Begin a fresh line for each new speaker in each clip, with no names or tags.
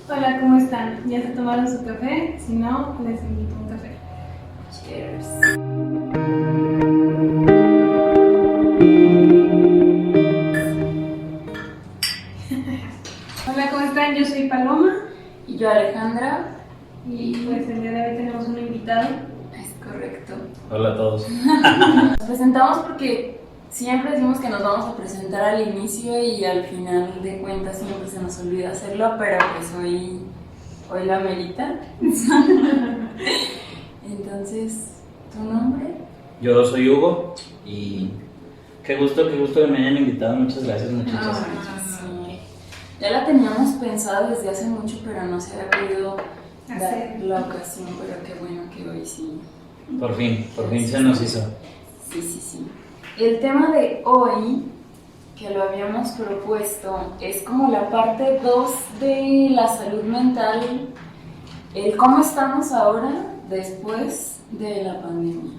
Hola, ¿cómo están? ¿Ya se tomaron su café? Si no, les invito a un café.
Cheers.
Hola, ¿cómo están? Yo soy Paloma
Y yo, Alejandra.
y pues el día de hoy tenemos un invitado.
Es correcto.
Hola a todos.
Nos presentamos porque siempre decimos que nos vamos a presentar al inicio y al final de cuentas siempre se nos olvida hacerlo, pero pues hoy la merita. Entonces, ¿tu nombre?
Yo soy Hugo y qué gusto que me hayan invitado. Muchas gracias, muchachos.
Sí. Ya la teníamos pensado desde hace mucho, pero no se había podido dar la ocasión, pero qué bueno que hoy sí.
Por fin se nos hizo.
Sí. El tema de hoy, que lo habíamos propuesto, es como la parte 2 de la salud mental, el cómo estamos ahora después de la pandemia.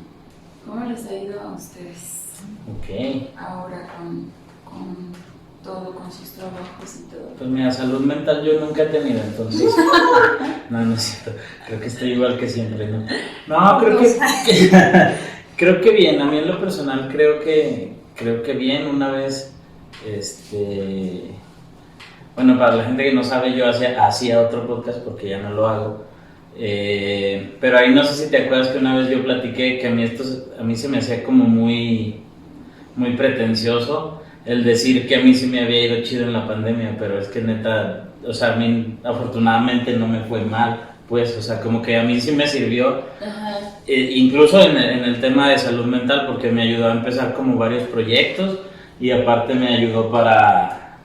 ¿Cómo les ha ido a ustedes
Ok.
ahora con todo, con sus trabajos y todo?
Pues mira, salud mental yo nunca he tenido, entonces. No es cierto. Creo que estoy igual que siempre, ¿no? No, creo que bien. A mí en lo personal creo que bien. Una vez, bueno, para la gente que no sabe, yo hacía otro podcast porque ya no lo hago. Pero ahí no sé si te acuerdas que una vez yo platiqué que a mí se me hacía como muy pretencioso el decir que a mí sí me había ido chido en la pandemia, pero es que neta, o sea, a mí afortunadamente no me fue mal, pues, o sea, como que a mí sí me sirvió, incluso en el tema de salud mental, porque me ayudó a empezar como varios proyectos y aparte me ayudó para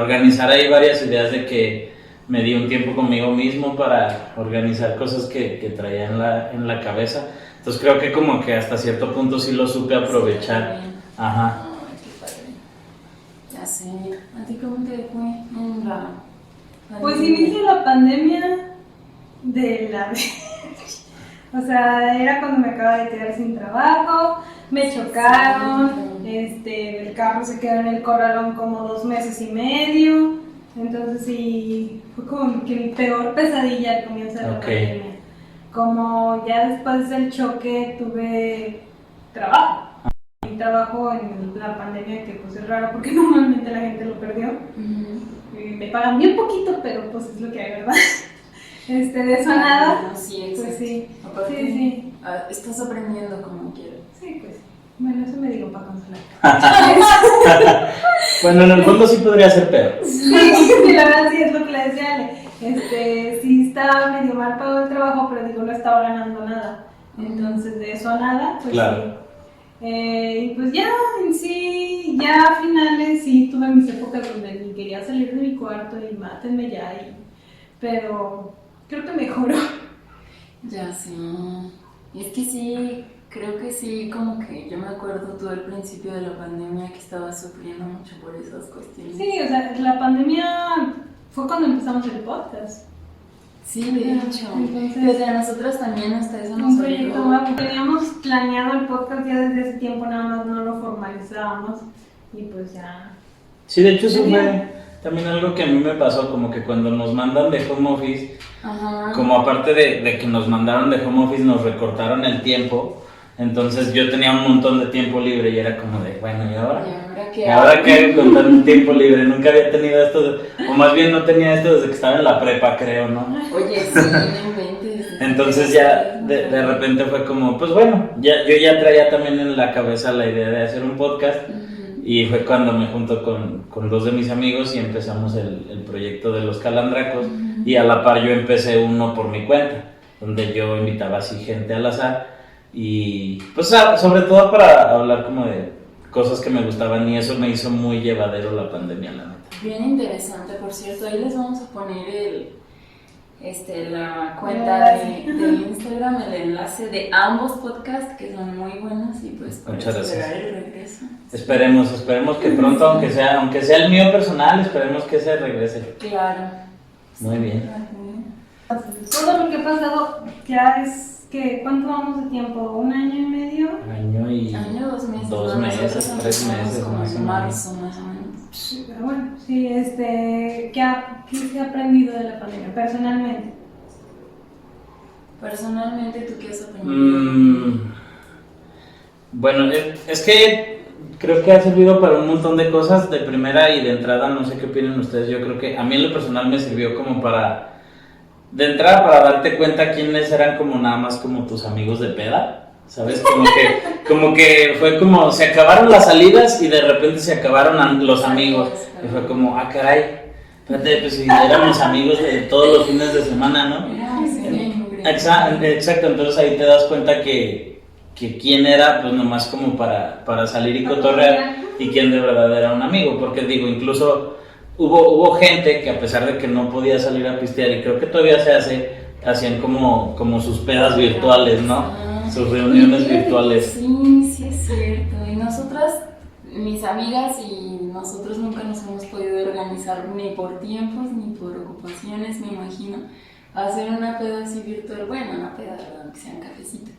organizar ahí varias ideas de que me di un tiempo conmigo mismo para organizar cosas que traía en la cabeza. Entonces creo que como que hasta cierto punto sí lo supe aprovechar. Ajá.
Ay, qué padre. Ya sé. ¿A ti cómo te fue en la pandemia?
Pues inició la pandemia de la... O sea, era cuando me acababa de quedar sin trabajo, me chocaron, el carro se quedó en el corralón como 2 meses y medio, entonces sí, fue como que mi peor pesadilla al comienzo de la pandemia. Como ya después del choque tuve trabajo. Mi trabajo en la pandemia, que pues es raro porque normalmente la gente lo perdió. Me pagan bien poquito, pero pues es lo que hay, ¿verdad? De eso nada.
Sí,
pues sí.
Aparte,
Sí.
Estás aprendiendo como quieras.
Sí, pues. Bueno, eso me digo para consolar.
Bueno, en el fondo sí podría ser peor.
Sí, la verdad sí es lo que le decía Ale. Sí estaba medio mal pagado el trabajo, pero digo, no estaba ganando nada. Entonces, de eso a nada, pues
claro.
Sí. Y pues ya en sí, ya a finales sí tuve mis épocas donde ni quería salir de mi cuarto y mátenme ya. Pero creo que mejoró.
Ya sé. Y es que sí, creo que sí, como que yo me acuerdo tú al principio de la pandemia que estabas sufriendo mucho por esas cuestiones.
Sí, o sea, la pandemia fue cuando empezamos el podcast.
Sí, de hecho.
Entonces,
desde nosotros también hasta eso nos
un proyecto
ayudó.
nuevo. Teníamos planeado el podcast ya desde ese tiempo, nada más no lo formalizábamos y pues ya.
Sí, de hecho eso fue también algo que a mí me pasó, como que cuando nos mandan de home office, como aparte de que nos mandaron de home office, nos recortaron el tiempo, entonces yo tenía un montón de tiempo libre y era como de, bueno, ¿y ahora?
¿Y
ahora qué hago con tanto tiempo libre? Nunca había tenido esto, o más bien no tenía esto desde que estaba en la prepa, creo, ¿no?
Oye, sí, no inventes.
Entonces ya de repente fue como, pues bueno, yo ya traía también en la cabeza la idea de hacer un podcast. Y fue cuando me junto con 2 de mis amigos y empezamos el proyecto de los Calandracos. Y a la par yo empecé uno por mi cuenta, donde yo invitaba así gente al azar. Y pues sobre todo para hablar como de cosas que me gustaban y eso me hizo muy llevadero la pandemia, la neta.
Bien interesante, por cierto. Ahí les vamos a poner la cuenta de Instagram, el enlace de ambos podcasts que son muy buenos y pues para esperar el regreso.
Esperemos que pronto, aunque sea el mío personal, esperemos que se regrese.
Claro.
Muy bien.
Todo lo que ha pasado ya es que, ¿cuánto vamos de tiempo? ¿1 año y medio?
Año,
2 meses.
2 meses, 3 meses, más o menos.
Marzo, más o menos.
Sí, pero bueno, sí, ¿qué se ha aprendido de la pandemia personalmente?
Personalmente, ¿tú qué has aprendido?
Bueno, es que creo que ha servido para un montón de cosas de primera y de entrada, no sé qué opinan ustedes, yo creo que a mí en lo personal me sirvió como para, de entrada para darte cuenta quiénes eran como nada más como tus amigos de peda, ¿sabes? Como que fue como, se acabaron las salidas y de repente se acabaron los amigos, y fue como, ah caray, espérate, pues si éramos amigos de todos los fines de semana, ¿no? Exacto, entonces ahí te das cuenta que quién era, pues nomás como para salir y cotorrear y quién de verdad era un amigo, porque digo, incluso hubo gente que a pesar de que no podía salir a pistear, y creo que todavía se hacían como sus pedas virtuales, ¿no? Sus reuniones virtuales.
Sí, es cierto. Y nosotras, mis amigas y nosotros nunca nos hemos podido organizar ni por tiempos ni por ocupaciones, me imagino, hacer una peda así virtual. Bueno, una peda, aunque sea un cafecito.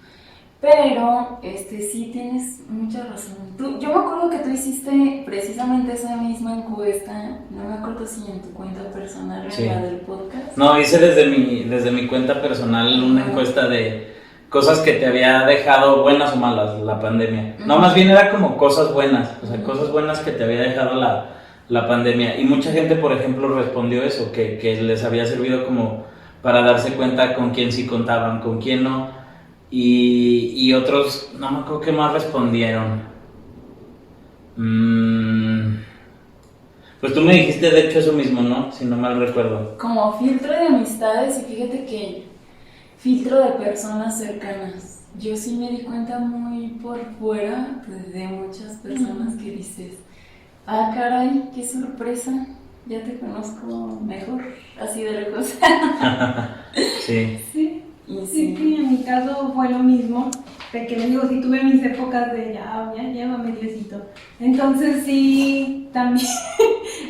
Pero, sí tienes mucha razón. Yo me acuerdo que tú hiciste precisamente esa misma encuesta, no me acuerdo si en tu cuenta personal o en la del podcast.
No, hice desde mi cuenta personal una encuesta de cosas que te había dejado buenas o malas la pandemia. No, más bien era como cosas buenas, o sea, cosas buenas que te había dejado la pandemia. Y mucha gente, por ejemplo, respondió eso, que les había servido como para darse cuenta con quién sí contaban, con quién no. Y otros, no me acuerdo qué más respondieron. Pues tú me dijiste de hecho eso mismo, ¿no? Si no mal recuerdo.
Como filtro de amistades, y fíjate que filtro de personas cercanas. Yo sí me di cuenta muy por fuera de muchas personas que dices, ah caray, qué sorpresa, ya te conozco mejor, así de lejos.
Sí.
Sí.
Y
Sí, en mi caso fue lo mismo, de que les digo, sí tuve mis épocas de ya llévame Diosito. Entonces sí, también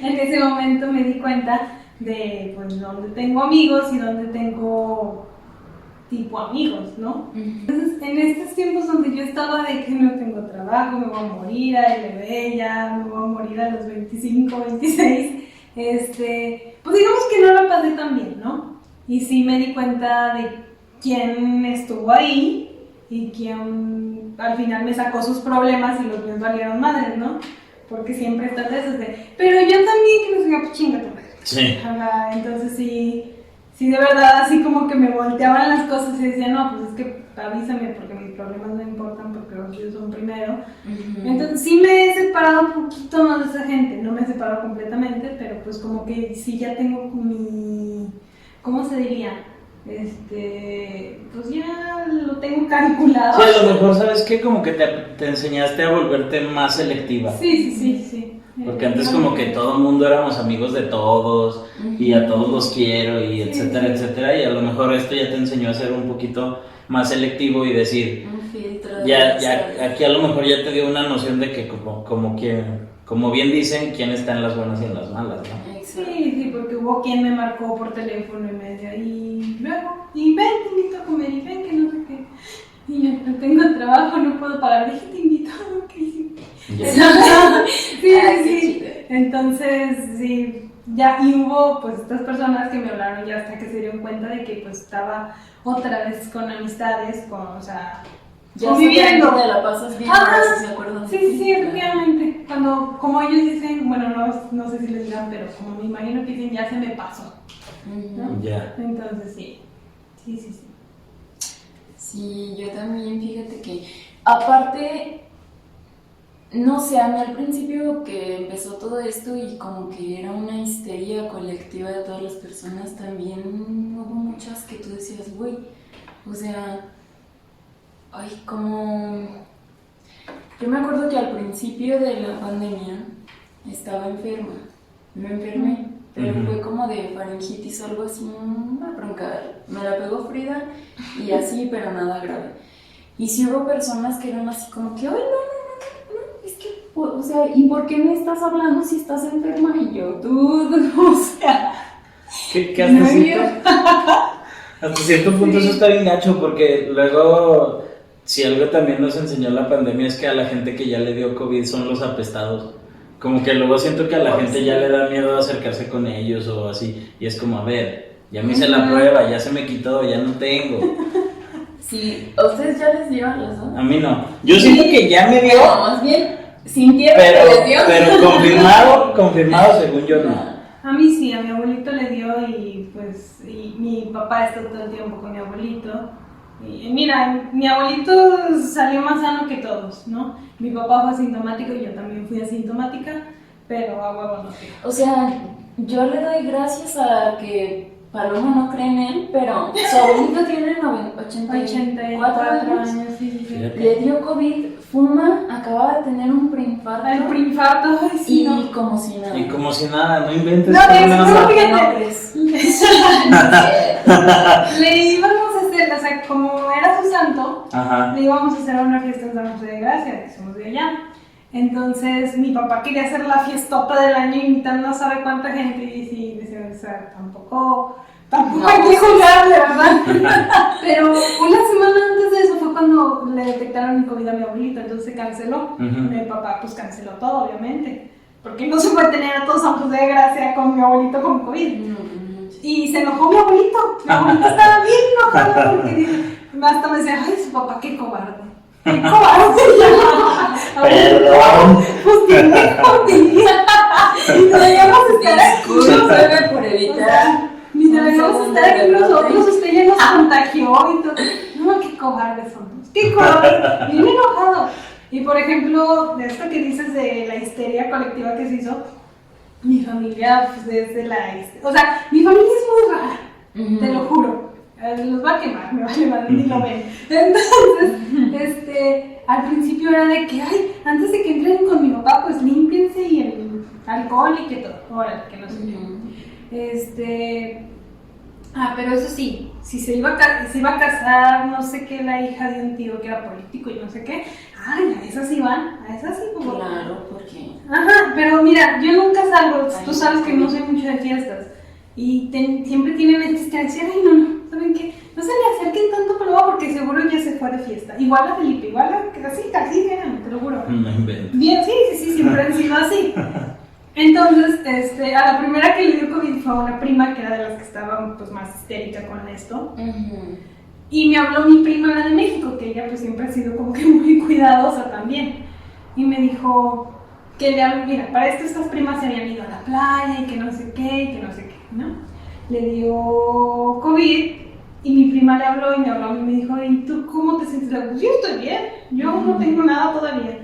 en ese momento me di cuenta de pues dónde tengo amigos y dónde tengo tipo amigos, ¿no? Entonces en estos tiempos donde yo estaba de que no tengo trabajo, me voy a morir a LB, ya me voy a morir a los 25, 26, pues digamos que no la pasé tan bien, ¿no? Y sí me di cuenta de quién estuvo ahí y quién al final me sacó sus problemas y los míos valieron madres, ¿no? Porque siempre estás de esos de, pero yo también que no soy pues chinga tu madre.
Sí.
Entonces sí, de verdad así como que me volteaban las cosas y decía, no, pues es que avísame porque mis problemas no importan porque los tuyos son primero. Entonces sí me he separado un poquito más de esa gente, no me he separado completamente, pero pues como que sí ya tengo mi, ¿cómo se diría? Pues ya lo tengo calculado.
Sí, a lo mejor, ¿sabes qué? Como que te enseñaste a volverte más selectiva.
Sí.
Porque antes como que todo el mundo éramos amigos de todos y a todos los quiero y etcétera, etcétera. Y a lo mejor esto ya te enseñó a ser un poquito más selectivo y decir,
un filtro
ya aquí a lo mejor ya te dio una noción de que como bien dicen, quién está en las buenas y en las malas, ¿no?
Sí, porque hubo quien me marcó por teléfono y me decía, y luego, y ven, te invito a comer, y ven que no sé qué. Y yo no tengo trabajo, no puedo pagar, dije, te invito, ok, sí. Sí. Entonces, sí, ya, y hubo pues estas personas que me hablaron ya hasta que se dieron cuenta de que pues estaba otra vez con amistades, o sea,
ya
conviviendo.
Te la pasas bien, si se acuerdan.
Sí, efectivamente. Cuando, como ellos dicen, bueno, no sé si les dirán, pero como me imagino que dicen, ya se me pasó, ¿no?
Ya.
Entonces, sí.
Sí, yo también, fíjate que, aparte, no sé, a mí al principio que empezó todo esto y como que era una histeria colectiva de todas las personas, también hubo muchas que tú decías, güey, o sea, ay, como... Yo me acuerdo que al principio de la pandemia estaba enferma, me enfermé, pero fue como de faringitis o algo así, una bronca, me la pegó Frida y así, pero nada grave. Y sí hubo personas que eran así como que, ay, no, es que, o sea, ¿y por qué me estás hablando si estás enferma? Y yo, tú, o sea...
¿Qué hasta cierto punto eso está bien gacho, porque luego, si algo también nos enseñó la pandemia es que a la gente que ya le dio COVID son los apestados. como que luego siento que a la gente ya le da miedo acercarse con ellos o así, y es como, a ver, ya me hice la prueba, ya se me quitó, ya no tengo.
Sí, ¿a ustedes ya les dio a los dos?
A mí no. Yo siento que ya me dio,
No, más bien, sintieron que les dio.
pero confirmado según yo no.
A mí sí, a mi abuelito le dio y pues y mi papá está todo el tiempo con mi abuelito. Y mira, mi abuelito salió más sano que todos, ¿no? Mi papá fue asintomático y yo también fui asintomática, pero a huevo no tengo.
O sea, yo le doy gracias a que Paloma no cree en él, pero su abuelito tiene 84 años.
Sí, sí, sí.
Fíjate.
Le dio COVID, fuma, acababa de tener un preinfarto.
El preinfarto, ay, sí,
y
no.
como si nada.
Y como si nada, no inventes.
No,
como
es
nada.
que
¿Qué
fíjate.
no crees?
Le íbamos a hacer, o sea, como era su santo,
Ajá.
le íbamos a hacer una fiesta en San José de Gracia, que somos de allá. Entonces mi papá quería hacer la fiestota del año invitando a sabe cuánta gente y sí, decía, o sea, tampoco
No,
hay que
sí.
jugarle, ¿verdad? Pero una semana antes de eso fue cuando le detectaron el COVID a mi abuelito, entonces se canceló.
Ujú.
Mi papá pues canceló todo, obviamente, porque no se puede tener a todos San José de Gracia con mi abuelito con COVID. Y se enojó mi abuelito estaba bien enojado porque hasta me decía, ay, su papá, qué cobarde. ¡Qué cobarde!
Perdón.
Pues tiene COVID. Y deberíamos estar aquí.
Discúlpeme por evitar.
Ni deberíamos estar aquí nosotros. Usted ya nos contagió y todo. No, qué cobardes somos. ¡Qué cobardes! Bien enojado. Y por ejemplo, de esto que dices de la histeria colectiva que se hizo, mi familia, pues desde o sea, mi familia es muy rara, te lo juro. Los va a quemar, me vale madre, ni lo ven. Entonces, al principio era de que, ay, antes de que entren con mi papá, pues límpiense y el alcohol y que todo. Órale, que no sé qué. Pero eso sí, si se iba a casar, no sé qué, la hija de un tío que era político y no sé qué, ay, a esas iban, a esas sí como.
Claro, porque.
Ajá, pero mira, yo nunca salgo, tú sabes que no soy mucho de fiestas y siempre tienen este que decir, ay, no, ¿saben qué? No se le acerquen tanto Paloma porque seguro ya se fue de fiesta. Igual a Felipe, igual a casi, te lo juro.
No inventes.
Bien, sí, siempre han sido así. Entonces, a la primera que le dio COVID fue a una prima que era de las que estaba pues más histérica con esto. Y me habló mi prima, la de México, que ella pues siempre ha sido como que muy cuidadosa también. Y me dijo que mira, para esto estas primas se habían ido a la playa y que no sé qué, ¿no? Le dio COVID y mi prima le habló y me habló y me dijo, ¿y tú cómo te sientes? Le digo, pues yo estoy bien, yo no tengo nada todavía.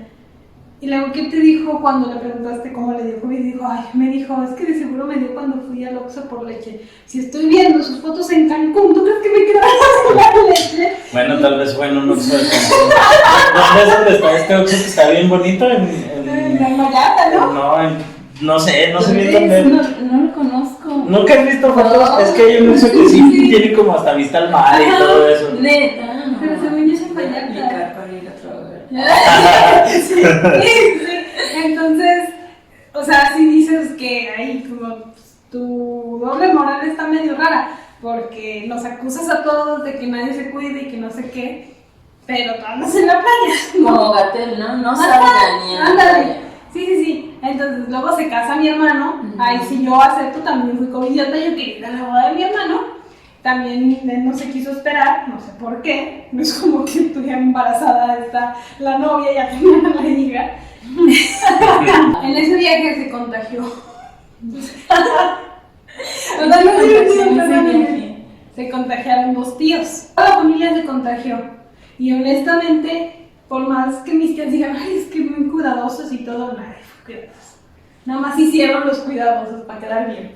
Y luego, ¿qué te dijo cuando le preguntaste cómo le dio COVID? Dijo, ay, me dijo, es que de seguro me dio cuando fui al Oxxo por leche. Si estoy viendo sus fotos en Cancún, ¿tú crees que me quedaron la leche?
Bueno, tal vez fue en un Oxxo de Cancún. ¿Dónde es donde está este Oxxo que está bien bonito?
En Vallarta, ¿no?
No sé bien dónde.
No lo conozco.
¿Nunca has visto fotos?
No.
Es que hay un Oxxo que sí tiene como hasta vista al mar y todo eso.
Neta.
Pero según yo es en
Voy a
Vallarta.
aplicar para ir a trabajar.
Sí. Entonces, o sea, si dices que ahí como tu doble moral está medio rara, porque nos acusas a todos de que nadie se cuide y que no sé qué, pero tú andas en la playa.
Como Gatel, ¿no? No
Ajá,
salga ni a-
ándale. Sí. Entonces luego se casa mi hermano. Ahí sí yo acepto, también fui covidiota, yo quería ir a la boda de mi hermano. También él no se quiso esperar, no sé por qué. No es como que estuviera embarazada la novia, ya tenía la hija. En ese viaje se contagió. Se contagiaron 2 tíos. Toda la familia se contagió. Y honestamente, por más que mis tías digan, ay, es que muy cuidadosos y todo, nadie fue cuidadoso. Nada más hicieron los cuidadosos para quedar bien.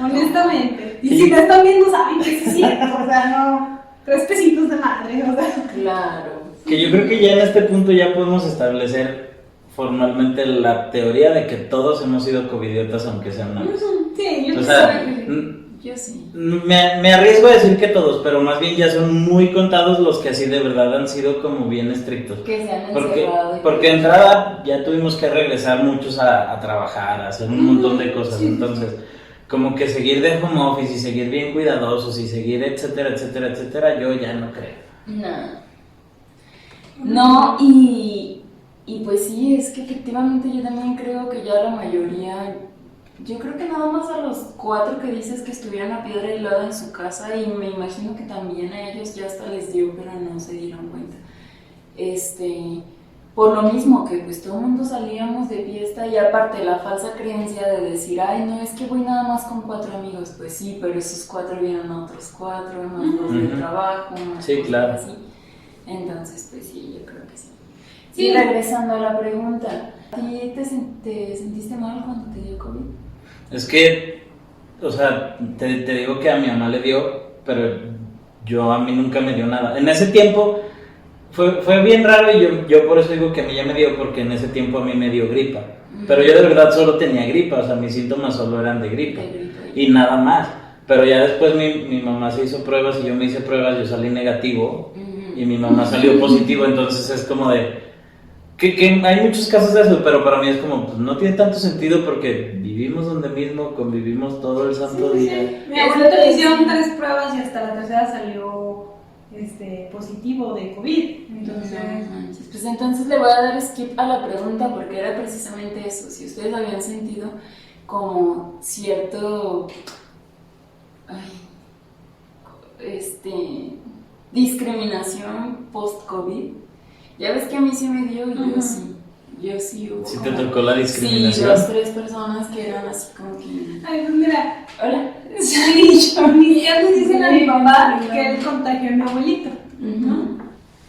Honestamente. Y si me están viendo, saben que sí es cierto. O sea, no. 3 pesitos de madre, o sea.
Claro.
Que yo creo que ya en este punto ya podemos establecer formalmente la teoría de que todos hemos sido covidiotas aunque sea una vez.
Sí, yo
O
creo
sea,
que
Yo sí.
me arriesgo a decir que todos, pero más bien ya son muy contados los que así de verdad han sido como bien estrictos.
Que se han
Porque
encerrado.
de entrada ya tuvimos que regresar muchos a trabajar, a hacer un montón de cosas, entonces como que seguir de home office y seguir bien cuidadosos y seguir etcétera, yo ya no creo.
No, y Y pues sí, es que efectivamente yo también creo que ya la mayoría, yo creo que nada más a los 4 que dices que estuvieron a piedra helada en su casa, y me imagino que también a ellos ya hasta les dio, pero no se dieron cuenta. Por lo mismo que pues todo el mundo salíamos de fiesta, y aparte la falsa creencia de decir, ay no, es que voy nada más con 4 amigos, pues sí, pero esos 4 vieron a otros 4, más los de trabajo, más
Sí,
cosas
claro.
así. Entonces pues sí, yo creo que sí.
Sí.
Y regresando a la pregunta, ¿a ti te sentiste mal cuando te dio COVID?
Es que, o sea, te digo que a mi mamá le dio, pero a mí nunca me dio nada. En ese tiempo fue bien raro, y yo por eso digo que a mí ya me dio, porque en ese tiempo a mí me dio gripa. Pero yo de verdad solo tenía gripa, o sea, mis síntomas solo eran de gripa y nada más. Pero ya después mi mamá se hizo pruebas y yo me hice pruebas, yo salí negativo y mi mamá salió positivo, entonces es como de... Que hay muchos casos de eso, pero para mí es como, pues no tiene tanto sentido porque vivimos donde mismo, convivimos todo el santo día.
Mi abuelito le hicieron 3 pruebas y hasta la tercera salió positivo de COVID. Entonces,
Pues entonces le voy a dar skip a la pregunta, porque era precisamente eso. Si ustedes habían sentido como cierto discriminación post-COVID. Ya ves que a mí sí me dio, y yo sí hubo.
¿Sí te tocó la discriminación?
Sí, 2-3 personas que eran así como que...
ay, pues mira,
Hola.
sí, mis tías le dicen a mi papá que él contagió a mi abuelito, ¿no?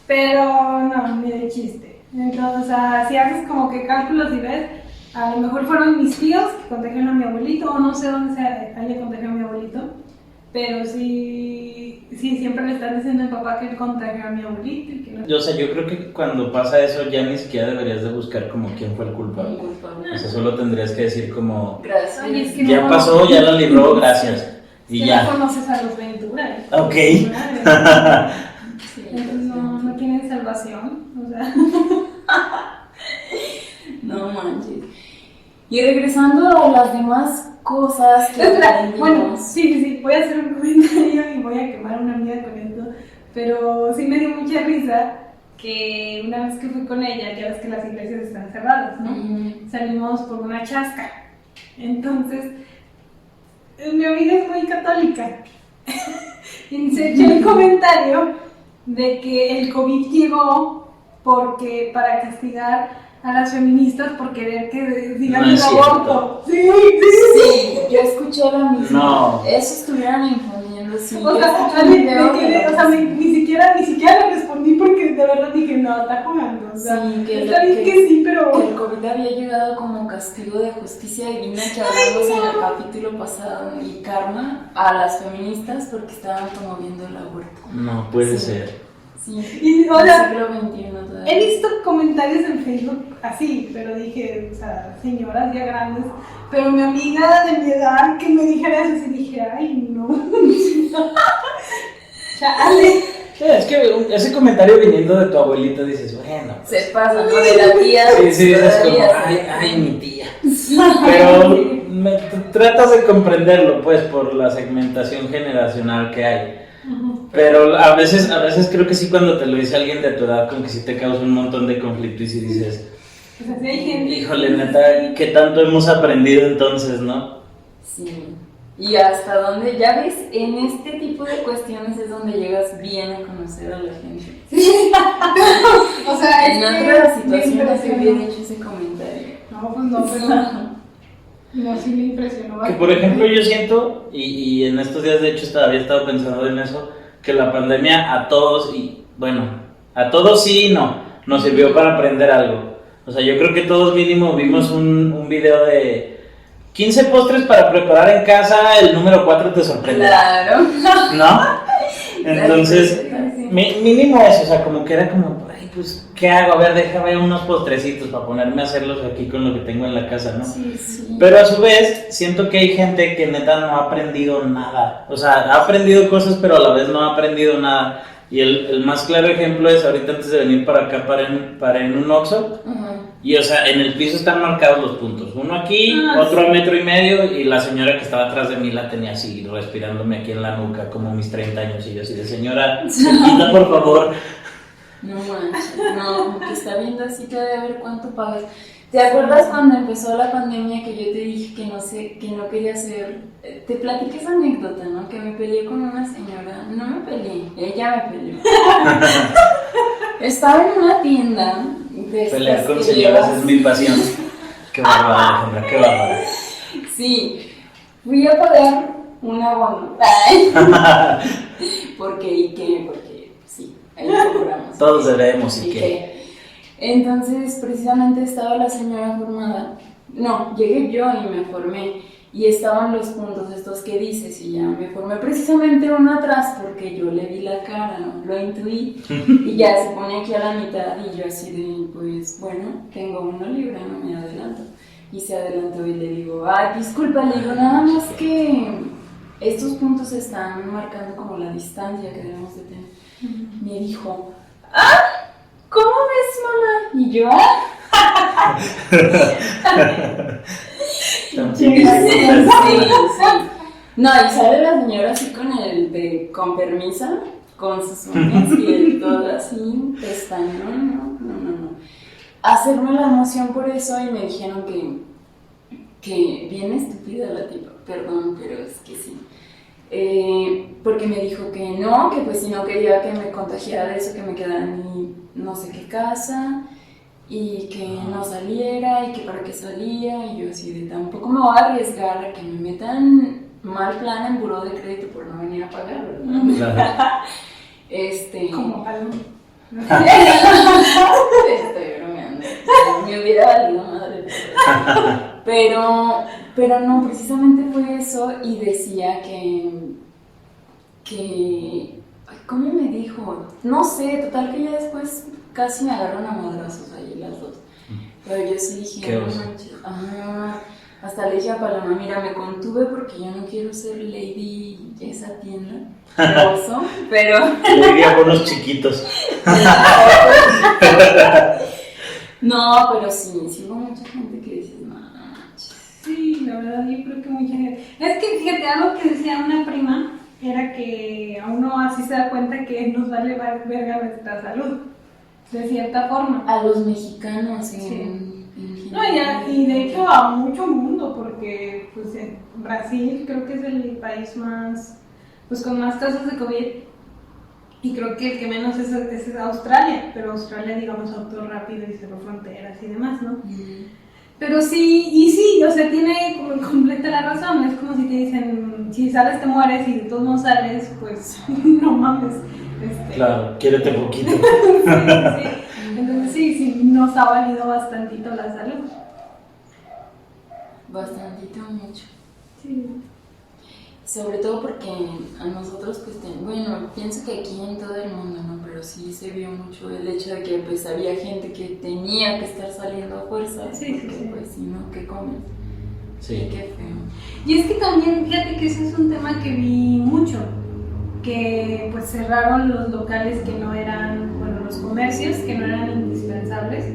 Pero no, ni de chiste. Entonces, o sea, si haces como que cálculos y ves, a lo mejor fueron mis tíos que contagiaron a mi abuelito, o no sé dónde se haya contagiado a mi abuelito, pero sí, siempre le están diciendo al papá que él contagió a mi abuelito y que no.
O sea, yo creo que cuando pasa eso ya ni siquiera deberías de buscar como quién fue el culpable. O sea, solo tendrías que decir como,
Gracias.
Oye, es que
ya
no,
pasó, ya la libró, gracias. Y
que
ya.
no conoces a los Ventura.
Ok.
Sí,
Entonces no tienen salvación, o sea.
no manches. Y regresando a las demás cosas que
Espera, bueno,
aprendimos.
sí, voy a hacer un comentario y voy a quemar a una amiga con esto, pero sí me dio mucha risa que una vez que fui con ella, ya ves que las iglesias están cerradas, ¿no? Salimos por una chasca, entonces mi amiga es muy católica y se echó el comentario de que el COVID llegó para castigar a las feministas por querer que digan
No
el
es cierto.
aborto. Sí.
Sí, yo escuché lo mismo.
No.
Eso estuvieran infundiendo, sí.
O sea, ni siquiera le respondí porque de verdad dije, no, está jugando. O sea,
Sí,
está bien que sí, pero...
que el COVID había llegado como castigo de justicia divina, que hablamos en el capítulo pasado, y karma a las feministas porque estaban promoviendo el aborto.
No puede
Sí.
ser.
Sí,
Y, o
en
sea,
el siglo XXI todavía.
he visto comentarios en Facebook así, pero dije, o sea, señoras ya grandes, pero mi amiga de mi edad que me dijera eso, sí dije, ay, no. Chale.
Es que ese comentario viniendo de tu abuelita dices, bueno.
Se pasa, ¿no? De la tía.
Sí, es como,
todavía,
ay, mi tía. Pero tratas de comprenderlo, pues, por la segmentación generacional que hay. Pero a veces creo que sí, cuando te lo dice alguien de tu edad, como que sí te causa un montón de conflicto y sí dices,
O sea, sí hay gente.
híjole, neta, ¿qué tanto hemos aprendido entonces, no?
Sí. Y hasta donde, ya ves, en este tipo de cuestiones es donde llegas bien a conocer a la gente.
O sea,
En
es
otras
que
situaciones
me
que
impresionó.
hubiera hecho ese comentario.
No, pues no, pero no, sí me impresionó.
Que por ejemplo yo siento, y en estos días de hecho había estado pensando en eso, que la pandemia a todos, y bueno, a todos sí y no, nos sirvió para aprender algo. O sea, yo creo que todos mínimo vimos un video de 15 postres para preparar en casa, el número 4 te sorprenderá,
Claro.
¿no? Entonces,
Sí.
mínimo eso, o sea, como que era como, ay, pues, ¿qué hago? A ver, déjame unos postrecitos para ponerme a hacerlos aquí con lo que tengo en la casa, ¿no?
Sí, sí.
Pero a su vez, siento que hay gente que neta no ha aprendido nada. O sea, ha aprendido cosas, pero a la vez no ha aprendido nada. Y el más claro ejemplo es ahorita antes de venir para acá, paré en un Oxxo. Y o sea, en el piso están marcados los puntos. Uno aquí, otro a 1.5 metros. Y la señora que estaba atrás de mí la tenía así, respirándome aquí en la nuca, como mis 30 años. Y yo así de, señora, se quita por favor.
No manches, no, como que está viendo así que debe ver cuánto pagas. ¿Te acuerdas cuando empezó la pandemia que yo te dije que no sé, que no quería hacer? Te platiqué esa anécdota, ¿no? Que me peleé con una señora. No me peleé, ella me peleó. Estaba en una tienda de estas
Pelear con
que
señoras
llevas-
es mi pasión. Qué bárbara, Alejandra, qué bárbara.
Sí, fui a pagar un abono. Ay. Porque sí, ahí cobramos.
Todos debemos, ¿y
¿Y
qué?
qué? Entonces, precisamente estaba la señora formada. No, llegué yo y me formé. Y estaban los puntos estos que dices y ya me formé precisamente uno atrás porque yo le vi la cara, ¿no? Lo intuí y ya se pone aquí a la mitad y yo así de, pues bueno, tengo 1 libra, no me adelanto. Y se adelantó y le digo, ay, disculpa, le digo, nada más que estos puntos están marcando como la distancia que debemos de tener. Me dijo, ah, ¿cómo ves, mamá? Y yo, ah.
También
Sí,
es
sí,
muy
sí. No, y sale la señora así con el de con permisa, con sus uñas y el todo así, pestañón, no. Hacerme la emoción por eso y me dijeron que bien estúpida la tipa, perdón, pero es que sí. Porque me dijo que no, que pues si no quería que me contagiara de eso, que me quedara en mi no sé qué casa y que no saliera y que para qué salía y yo así de tampoco me voy a arriesgar a que me metan mal plan en buró de crédito por no venir a pagar, ¿verdad?
Claro.
Como algo.
Estoy bromeando. Me hubiera valido madre. Pero no, precisamente fue eso y decía que ¿cómo me dijo? No sé, total que ya después casi me agarran a madrazos ahí las dos. Pero yo sí dije,
¿Qué
no
oso?
manches. Hasta le dije a Paloma, mira, me contuve porque yo no quiero ser lady de esa tienda. Qué oso, pero...
Le diría bonos chiquitos.
No, pero sí hubo mucha gente que dice, no manches.
Sí, la verdad, yo creo que mucha gente. Es que fíjate, algo que decía una prima era que a uno así se da cuenta que nos vale verga nuestra salud, de cierta forma.
A los mexicanos
Sí.
en
No, y de hecho a mucho mundo, porque pues en Brasil creo que es el país más, pues con más casos de COVID, y creo que el que menos es Australia, pero Australia, digamos, actuó rápido y cerró fronteras y demás, ¿no? Pero sí, y sí, o sea, tiene como completa la razón, es como si te dicen, si sales te mueres y de todos modos sales, pues no mames.
Claro, quiérete poquito.
Sí. Entonces sí, nos ha valido bastantito la salud.
Bastantito mucho.
Sí.
Sobre todo porque a nosotros, pues, bueno, pienso que aquí en todo el mundo, ¿no? Pero sí se vio mucho el hecho de que, pues, había gente que tenía que estar saliendo a fuerza.
Sí,
porque,
sí.
pues, si no, ¿qué comes?
Sí.
Qué feo.
Y es que también, fíjate que ese es un tema que vi mucho, que pues cerraron los locales que no eran, bueno, los comercios que no eran indispensables,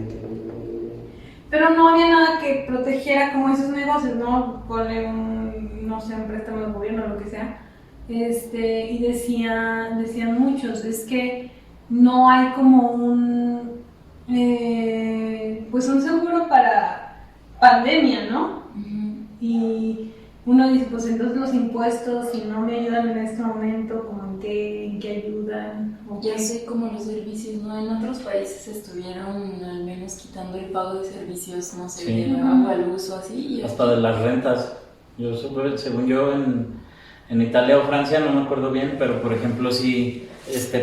pero no había nada que protegiera como esos negocios, ¿no? Ponle no sé, un préstamo del gobierno o lo que sea, y decían muchos, es que no hay como pues un seguro para pandemia, ¿no? Y uno dice, pues entonces los impuestos, si no me ayudan en este momento, ¿como en qué ayudan? ¿O
Ya
qué?
sé como los servicios, ¿no? En otros países estuvieron al menos quitando el pago de servicios, no sé,
Sí.
de agua, luz o así. Y
Hasta de las rentas. Yo supe, según yo, en Italia o Francia, no me acuerdo bien, pero por ejemplo sí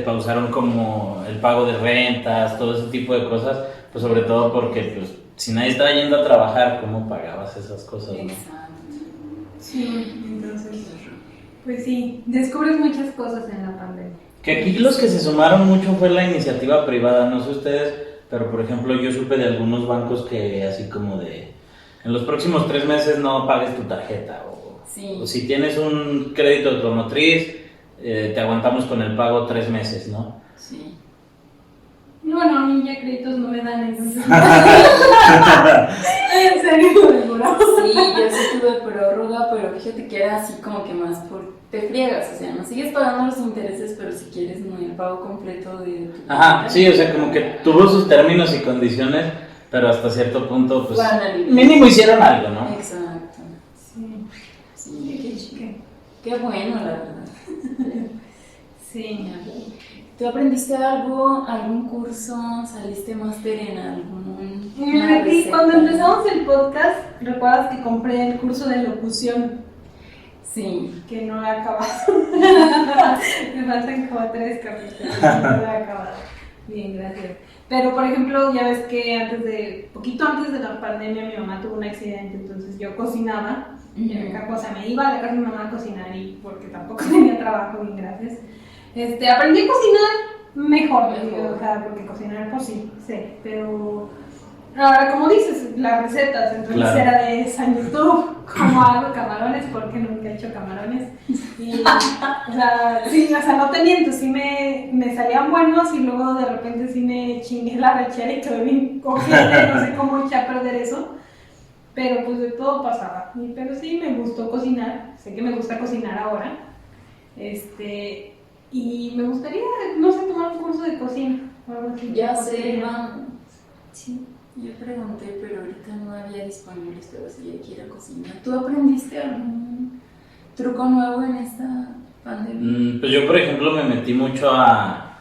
pausaron como el pago de rentas, todo ese tipo de cosas, pues sobre todo porque pues, si nadie estaba yendo a trabajar, ¿cómo pagabas esas cosas? ¿No?
Exacto.
Sí, entonces, pues sí, descubres muchas cosas en la pandemia.
Que aquí los que se sumaron mucho fue la iniciativa privada, no sé ustedes, pero por ejemplo yo supe de algunos bancos que así como de, en los próximos 3 meses no pagues tu tarjeta,
Sí.
o si tienes un crédito automotriz, te aguantamos con el pago 3 meses, ¿no?
Sí.
Bueno, a mí ya créditos no me dan, entonces. serio, seguro.
Sí, yo sí tuve prórroga, pero fíjate que era así como que más por... Te friegas, o sea, no sigues pagando los intereses, pero si quieres no el pago completo de tu...
Ajá, sí, o sea, como que tuvo sus términos y condiciones, pero hasta cierto punto, pues, mínimo hicieron algo, ¿no?
Exacto.
Sí,
Sí,
qué chique.
qué bueno, la verdad.
Sí.
¿Tú aprendiste algo, algún curso, saliste máster en algún...
Me metí, cuando empezamos el podcast, recuerdas que compré el curso de locución,
Sí.
que no he acabado. Me faltan como 3 capítulos, no lo he acabado. Bien, gracias. Pero, por ejemplo, ya ves que poquito antes de la pandemia, mi mamá tuvo un accidente, entonces yo cocinaba. O sea, me iba a la casa de mi mamá a cocinar y porque tampoco tenía trabajo, bien, gracias. Aprendí a cocinar mejor, o sea, porque cocinar pues sí, sé, pero ahora como dices, las recetas, entonces
Claro.
era de San YouTube, cómo hago camarones, porque nunca he hecho camarones, y, o sea, sí, o sea, no te miento, sí me salían buenos y luego de repente sí me chingué la rechera y quedé bien cojete, no sé cómo eché a perder eso, pero pues de todo pasaba, pero sí me gustó cocinar, sé que me gusta cocinar ahora, y me gustaría, no sé, tomar un curso de cocina o algo así.
Ya sé, vamos.
Sí.
Yo pregunté, pero ahorita no había disponibles, pero sí hay que ir a cocinar. ¿Tú aprendiste algún truco nuevo en esta pandemia?
Pues yo, por ejemplo, me metí mucho a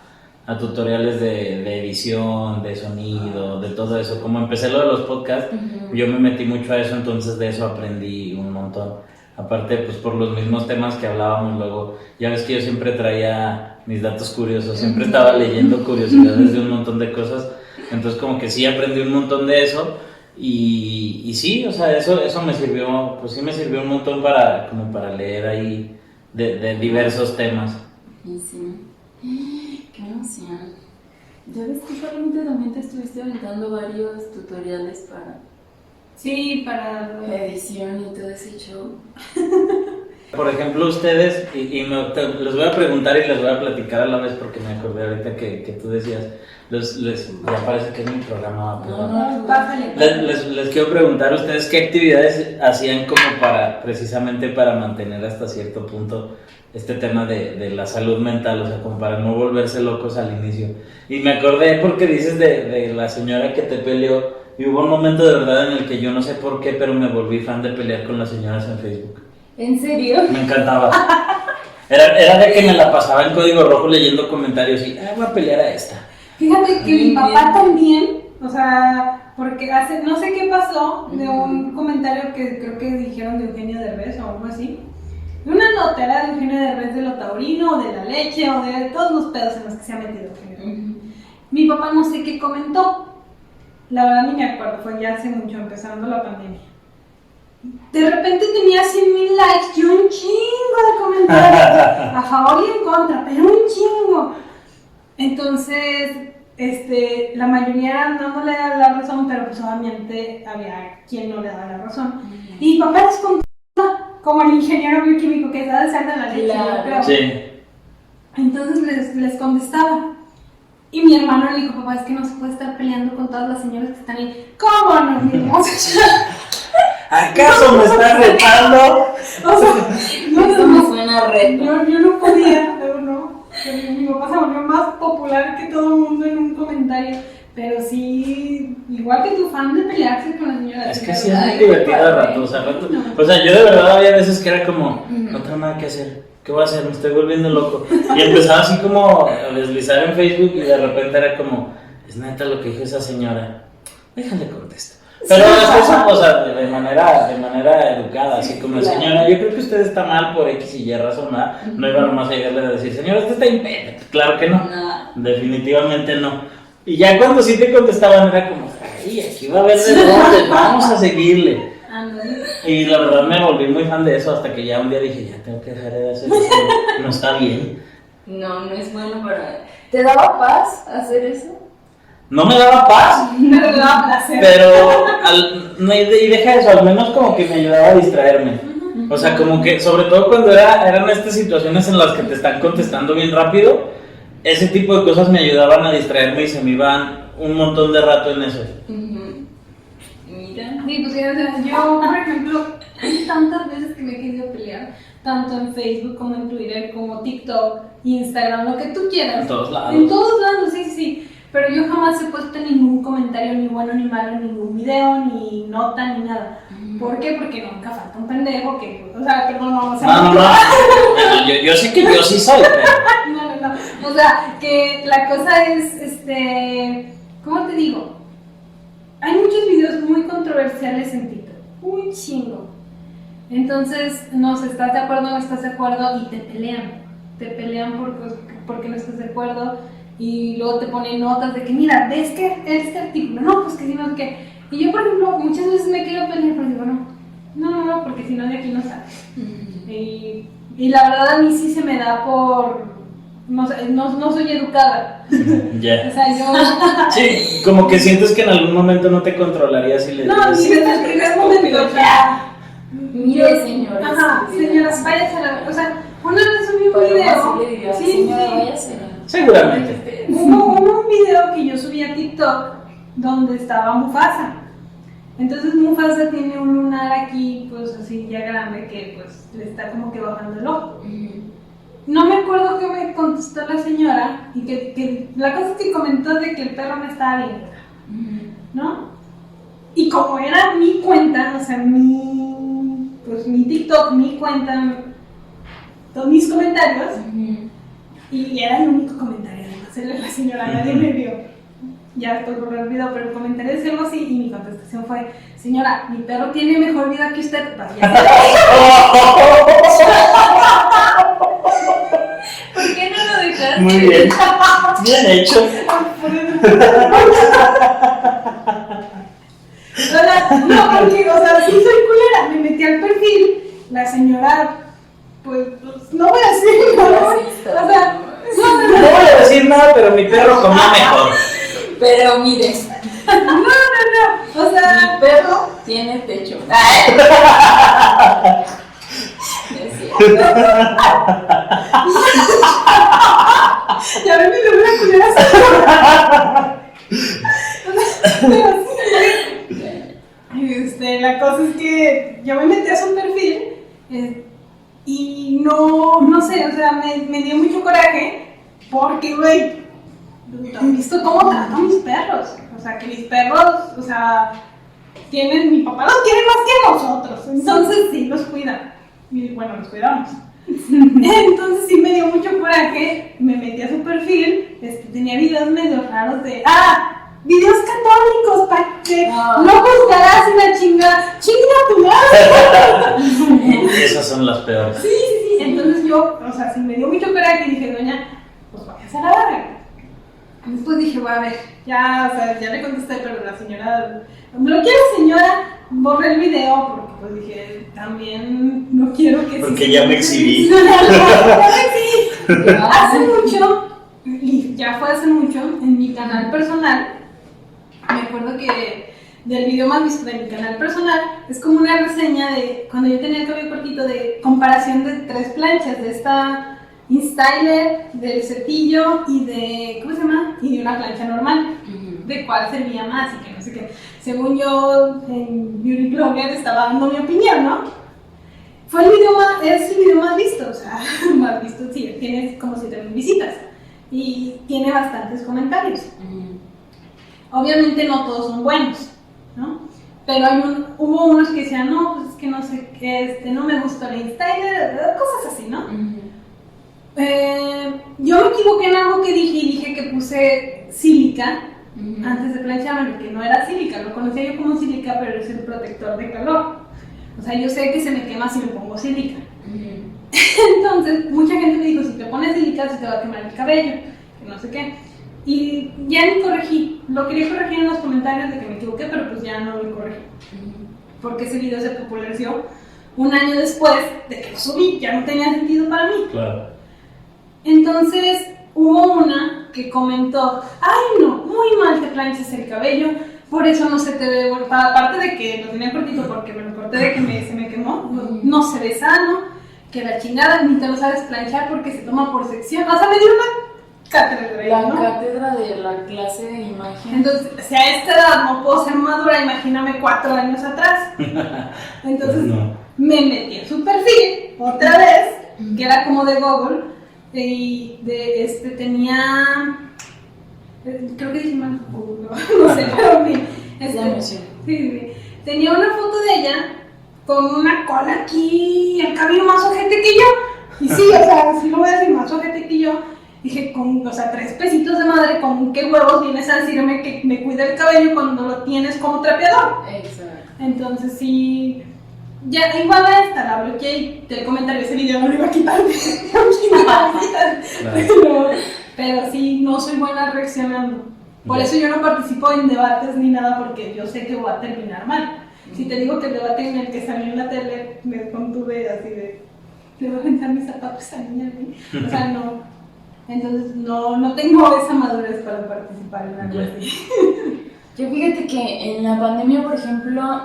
tutoriales de edición, de sonido, de todo eso. Como empecé lo de los podcasts, yo me metí mucho a eso, entonces de eso aprendí un montón. Aparte, pues por los mismos temas que hablábamos luego, ya ves que yo siempre traía mis datos curiosos, siempre estaba leyendo curiosidades de un montón de cosas, entonces como que sí aprendí un montón de eso y sí, o sea, eso me sirvió, pues sí me sirvió un montón como para leer ahí de diversos temas.
Y sí. Qué emoción. Ya ves que solamente también te estuviste aventando varios tutoriales para
Sí, para
edición y todo ese show.
Por ejemplo, ustedes, les voy a preguntar y les voy a platicar a la vez porque me acordé ahorita que tú decías, ya parece que es mi programa, pero
pásale.
les quiero preguntar a ustedes qué actividades hacían como precisamente para mantener hasta cierto punto este tema de la salud mental, o sea, como para no volverse locos al inicio. Y me acordé porque dices de la señora que te peleó. Y hubo un momento de verdad en el que yo no sé por qué, pero me volví fan de pelear con las señoras en Facebook.
¿En serio?
Me encantaba. Era de que me la pasaba en código rojo leyendo comentarios y, voy a pelear a esta.
Fíjate que mi papá también, o sea, porque no sé qué pasó de un comentario que creo que dijeron de Eugenio Derbez o algo así. Una nota era de Eugenio Derbez de lo taurino, o de la leche, o de todos los pedos en los que se ha metido Eugenio. Mi papá no sé qué comentó. La verdad ni me acuerdo, fue ya hace mucho, empezando la pandemia. De repente tenía 100,000 likes y un chingo de comentarios, a favor y en contra, pero un chingo. Entonces, la mayoría eran dándole la razón, pero pues obviamente había quien no le daba la razón. Y mi papá les contaba, como el ingeniero bioquímico que está deseando la leche,
Claro.
yo creo.
Sí.
Entonces les contestaba. Y mi hermano le dijo, papá, es que no se puede estar peleando con todas las señoras que están ahí. ¿Cómo no?
¿Acaso me estás retando?
O sea,
Esto me suena reto.
yo no podía, pero no. Mi papá se volvió más popular que todo el mundo en un comentario. Pero sí, igual que tu fan de pelearse con las señoras.
Es que sí es muy divertido de rato, o sea, yo de verdad había veces que era como, no tengo nada que hacer. ¿Qué voy a hacer? Me estoy volviendo loco. Y empezaba así como a deslizar en Facebook y de repente era como, es neta lo que dijo esa señora. Déjale contesto. Pero es eso, o sea, de manera educada, así como, señora, yo creo que usted está mal por X y Y razón, ¿verdad? No iba nomás a llegarle a decir, señora, usted está impedido. Claro que no. Definitivamente no. Y ya cuando sí te contestaban era como, ay, aquí va a haber de dónde, vamos a seguirle. Y la verdad me volví muy fan de eso hasta que ya un día dije, ya tengo que dejar de hacer eso, no está bien.
No, no es bueno para... ¿Te daba paz hacer eso?
No me daba paz,
Me daba placer.
pero y deja eso, al menos como que me ayudaba a distraerme. O sea, como que, sobre todo cuando eran estas situaciones en las que te están contestando bien rápido, ese tipo de cosas me ayudaban a distraerme y se me iban un montón de rato en eso.
Mira.
Sí, pues o sea, yo, por ejemplo, hay tantas veces que me he querido pelear, tanto en Facebook como en Twitter, como TikTok, Instagram, lo que tú quieras.
En todos lados.
En todos lados, sí, sí, sí. Pero yo jamás he puesto ningún comentario, ni bueno ni malo, en ningún video, ni nota, ni nada. ¿Por qué? Porque nunca falta un pendejo que, o sea, perdón, no vamos a...
No. Bueno, yo sé que yo sí soy, pero...
No. O sea, que la cosa es, ¿cómo te digo? Hay muchos videos muy controversiales en TikTok, muy chingo. Entonces, no sé, ¿estás de acuerdo o no estás de acuerdo? Y te pelean porque no estás de acuerdo. Y luego te ponen notas de que, mira, ¿ves que este artículo? No, pues que si no, que... Y yo, por ejemplo, muchas veces me quiero pelear, pero digo, no, porque si no de aquí no sales. Y la verdad a mí sí se me da por... No sé, no soy educada.
Ya.
O sea, yo...
Sí, como que sientes que en algún momento no te controlarías y le
No, ni desde el primer momento, o sea...
Mire, señora.
Ajá, señoras, váyase a la... O sea, una vez subí un
Podemos
video...
así le diría,
Sí,
señora,
sí.
váyase.
Seguramente.
Hubo un video que yo subí a TikTok donde estaba Mufasa. Entonces Mufasa tiene un lunar aquí, pues así ya grande, que pues le está como que bajando el ojo. No me acuerdo qué me contestó la señora, y que la cosa es que comentó de que el perro no estaba bien, ¿no? Y como era mi cuenta, o sea, mi TikTok, mi cuenta, todos mis comentarios, y era el único comentario, además era la señora, nadie me vio. Ya después borré el video, pero el comentario es algo así, y mi contestación fue: señora, mi perro tiene mejor vida que usted, vaya.
¿Por qué no lo dejaste?
Muy bien. Bien hecho.
No, porque, o sea, sí soy culera, me metí al perfil, la señora, pues no voy a decir, no, o sea,
No voy a decir nada, pero mi perro comió mejor.
Pero mire,
o sea,
mi perro tiene techo. Es cierto.
ya ven mi nombre culera. Pero sí, la cosa es que yo me metí a su perfil y no sé, o sea, me dio mucho coraje porque, güey, ¿han visto cómo trato a mis perros? O sea, que mis perros, o sea, mi papá los quiere más que nosotros, entonces sí, los cuida. Y bueno, los cuidamos. Entonces sí me dio mucho coraje, me metí a su perfil, tenía videos medio raros de, videos católicos, para que no juzgarás y la chinga tu madre.
Esas son las peores.
Sí, entonces yo, o sea, sí me dio mucho coraje y dije, doña, pues váyase a la verga. Después dije, bueno, a ver, ya, o sea, ya le contesté, pero la señora, bloqueé a la señora, borré el video, porque pues dije, también no quiero que...
Porque ya me exhibí.
Hace mucho, y ya fue hace mucho, en mi canal personal, me acuerdo que del video más visto de mi canal personal, es como una reseña de, cuando yo tenía el cabello cortito, de comparación de 3 planchas, de esta... InStyler, del cepillo y de, ¿cómo se llama? Y de una plancha normal, de cuál servía más y que no sé qué. Según yo, en Beauty Blogger estaba dando mi opinión, ¿no? Fue es el video más visto, o sea, más visto, sí, tiene como 7,000 visitas y tiene bastantes comentarios. Obviamente no todos son buenos, ¿no? Pero hubo unos que decían, no, pues es que no sé qué, no me gustó la InStyler, cosas así, ¿no? Yo me equivoqué en algo que dije y dije que puse sílica antes de plancharme, que no era sílica, lo conocía yo como sílica, pero es el protector de calor. O sea, yo sé que se me quema si me pongo sílica. Entonces, mucha gente me dijo, si te pones sílica se te va a quemar el cabello, que no sé qué. Y ya ni corregí, lo quería corregir en los comentarios de que me equivoqué, pero pues ya no lo corregí. Porque ese video se popularizó un año después de que lo subí, ya no tenía sentido para mí.
Claro.
Entonces hubo una que comentó, ay no, muy mal te planchas el cabello, por eso no se te ve bueno, aparte de que lo tenía cortito porque me lo corté de que se me quemó, no se ve sano, que la chingada, ni te lo sabes planchar porque se toma por sección, o sea, me dio una cátedra,
La
¿no?
cátedra de la clase de imagen.
Entonces, si a esta edad no puedo ser madura, imagíname 4 años atrás. Entonces,
No.
me metí en su perfil otra vez, que era como de Google, y tenía, creo que dije mal Google, no sé, pero
La emoción.
sí, tenía una foto de ella con una cola aquí y el cabello más ojete que yo. Y sí, o sea, sí lo voy a decir, más ojete que yo. Dije, o sea, 3 pesitos de madre, ¿con qué huevos vienes a decirme que me cuide el cabello cuando lo tienes como trapeador?
Exacto.
Entonces sí, ya igual a esta la bloqueé del comentario, ese video no lo iba a quitar, pero sí, no soy buena reaccionando. Por eso yo no participo en debates ni nada, porque yo sé que voy a terminar mal. Si te digo que el debate en el que salió en la tele, me contuve así de, le voy a aventar mis zapatos a niña a mí. O sea, no. Entonces no tengo esa madurez para participar en algo así.
Yo fíjate que en la pandemia, por ejemplo,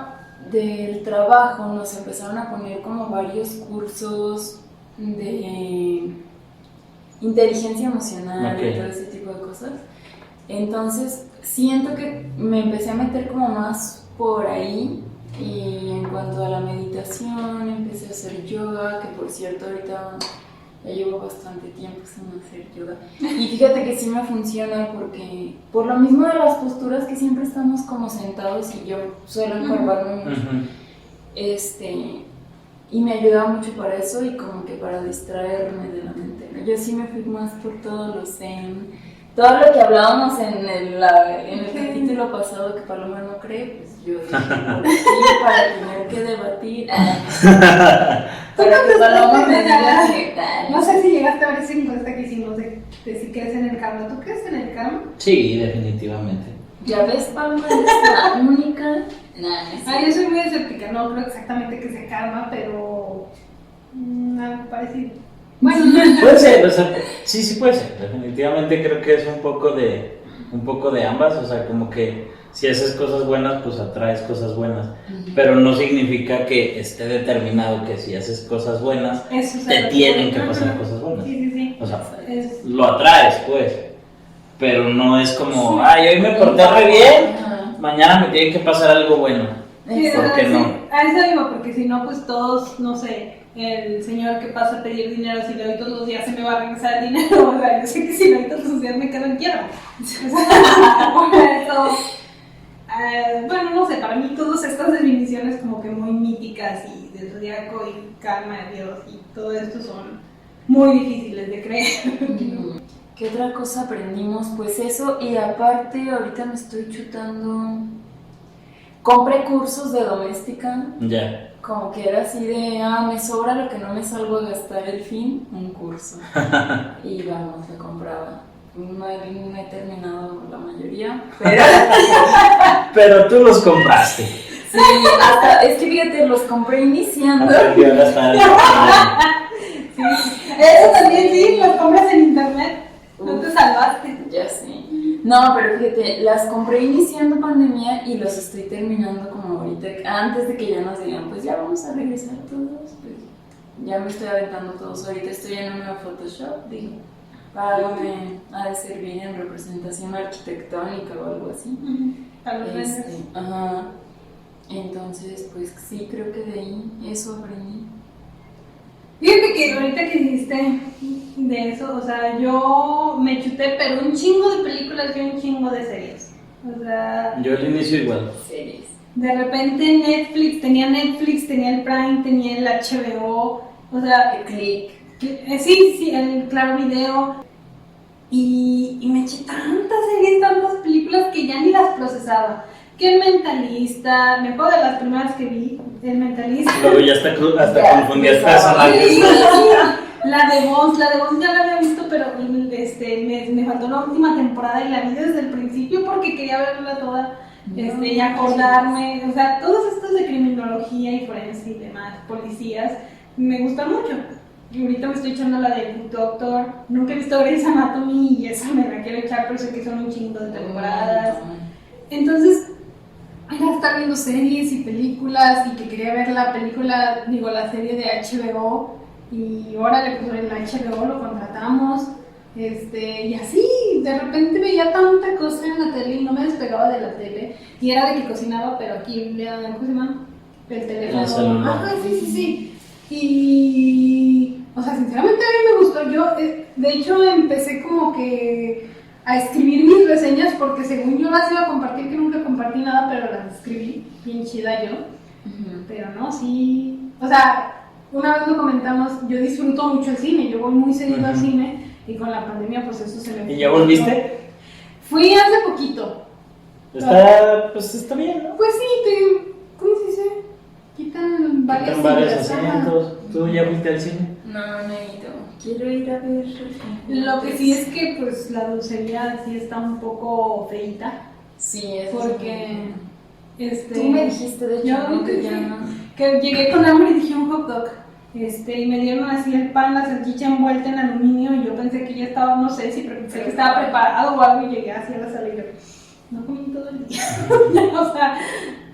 del trabajo nos empezaron a poner como varios cursos de inteligencia emocional y todo ese tipo de cosas. Entonces siento que me empecé a meter como más por ahí, y en cuanto a la meditación empecé a hacer yoga, que por cierto ahorita ya llevo bastante tiempo sin hacer yoga. Y fíjate que sí me funciona, porque por lo mismo de las posturas que siempre estamos como sentados y yo suelo encorvarme mucho, y me ayudaba mucho para eso y como que para distraerme de la mente, ¿no? Yo sí me fui más por todo lo zen, todo lo que hablábamos en el capítulo pasado, que Paloma no cree, pues yo dije, ¿por qué? Para tener que debatir. Para que Paloma me diga que...
No sé si llegaste a ver esa encuesta que hicimos de si crees en el karma. ¿Tú crees en el karma?
Sí, definitivamente.
¿Ya ves, Paloma? Eres la única.
Yo soy muy escéptica, no creo exactamente que sea karma, pero algo parecido. Bueno,
Puede ser, o sea, sí puede ser. Definitivamente creo que es un poco de ambas, o sea, como que si haces cosas buenas, pues atraes cosas buenas. Pero no significa que esté determinado que si haces cosas buenas, te tienen que pasar cosas buenas.
Sí.
O sea, lo atraes, pues. Pero no es como, ay, hoy me porté re bien, mañana me tiene que pasar algo bueno.
Sí,
¿Por qué no?
A eso iba, porque si no, pues todos, no sé, el señor que pasa a pedir dinero, si le doy todos los días se me va a regresar el dinero. O sea, yo sé que si le doy todos los días me quedo en quiebra. O sea, por eso, bueno, no sé, para mí todas estas definiciones como que muy míticas y del zodiaco y karma de Dios y todo esto son muy difíciles de creer.
¿Qué otra cosa aprendimos? Pues eso, y aparte ahorita me estoy chutando... Compré cursos de doméstica.
Ya.
Como que era así de, me sobra lo que no me salgo a gastar el fin, un curso. Y vamos, me compraba. No he terminado la mayoría, pero...
Pero tú los compraste.
Sí, hasta, es que fíjate, los compré iniciando.
Aprendió a gastar.
Sí. Eso también sí, los compras en internet. No te salvaste.
Ya sé. No, pero fíjate, las compré iniciando pandemia y los estoy terminando como ahorita, antes de que ya nos digan, pues ya vamos a regresar todos, pues ya me estoy aventando todos. Ahorita estoy en un nuevo Photoshop, digo, para algo me ha de servir en representación arquitectónica o algo así.
Para los renders.
Ajá. Entonces, pues sí, creo que de ahí eso aprendí.
Fíjate que ahorita que dijiste de eso, o sea, yo me chuté, pero un chingo de películas y un chingo de series. O sea,
Yo al inicio igual.
Series.
de repente Netflix, tenía el Prime, tenía el HBO, o sea,
Click.
sí, el Claro Video. Y me eché tantas series, tantas películas que ya ni las procesaba. Que El Mentalista, me acuerdo de las primeras que vi, El Mentalista.
Luego ya hasta confundías personajes.
Sí. La de Bones ya la había visto, pero me faltó la última temporada y la vi desde el principio porque quería verla toda y acordarme. O sea, todos estos de criminología y forense y demás, policías, me gustan mucho. Y ahorita me estoy echando la de Good Doctor. Nunca he visto Grey's Anatomy y esa me la quiero echar, pero sé que son un chingo de temporadas. Entonces, era estar viendo series y películas y que quería ver la serie de HBO y órale, pues en la HBO lo contratamos. Y así, de repente veía tanta cosa en la tele y no me despegaba de la tele. Y era de que cocinaba, pero aquí, ¿cómo se llama? El teléfono.
El celular.
Ajá, sí. Y, o sea, sinceramente a mí me gustó. Yo, de hecho, empecé como que a escribir mis reseñas porque según yo las iba a compartir, que nunca compartí nada, pero las escribí, bien chida yo. Pero no, sí. O sea, una vez lo comentamos, yo disfruto mucho el cine, yo voy muy seguido al cine. Y con la pandemia, pues eso se me...
¿Y ya volviste?
Fui hace poquito.
Está bien, ¿no?
Pues sí, ¿cómo se dice? Quitan varias
varios
sillas, ajá.
asientos. ¿Tú ya fuiste al cine?
No he ido. Quiero ir a ver.
Lo que sí es que, pues, la dulcería sí está un poco feita.
Sí, eso
Porque,
Tú me dijiste, de hecho,
yo
¿no?
que,
que ya...
que llegué con hambre y dije un hot dog. Y me dieron así el pan, la salchicha envuelta en aluminio y yo pensé que ya estaba, no sé si pensé que estaba preparado o algo y llegué así a la sala y yo, no comí todo el día, o sea,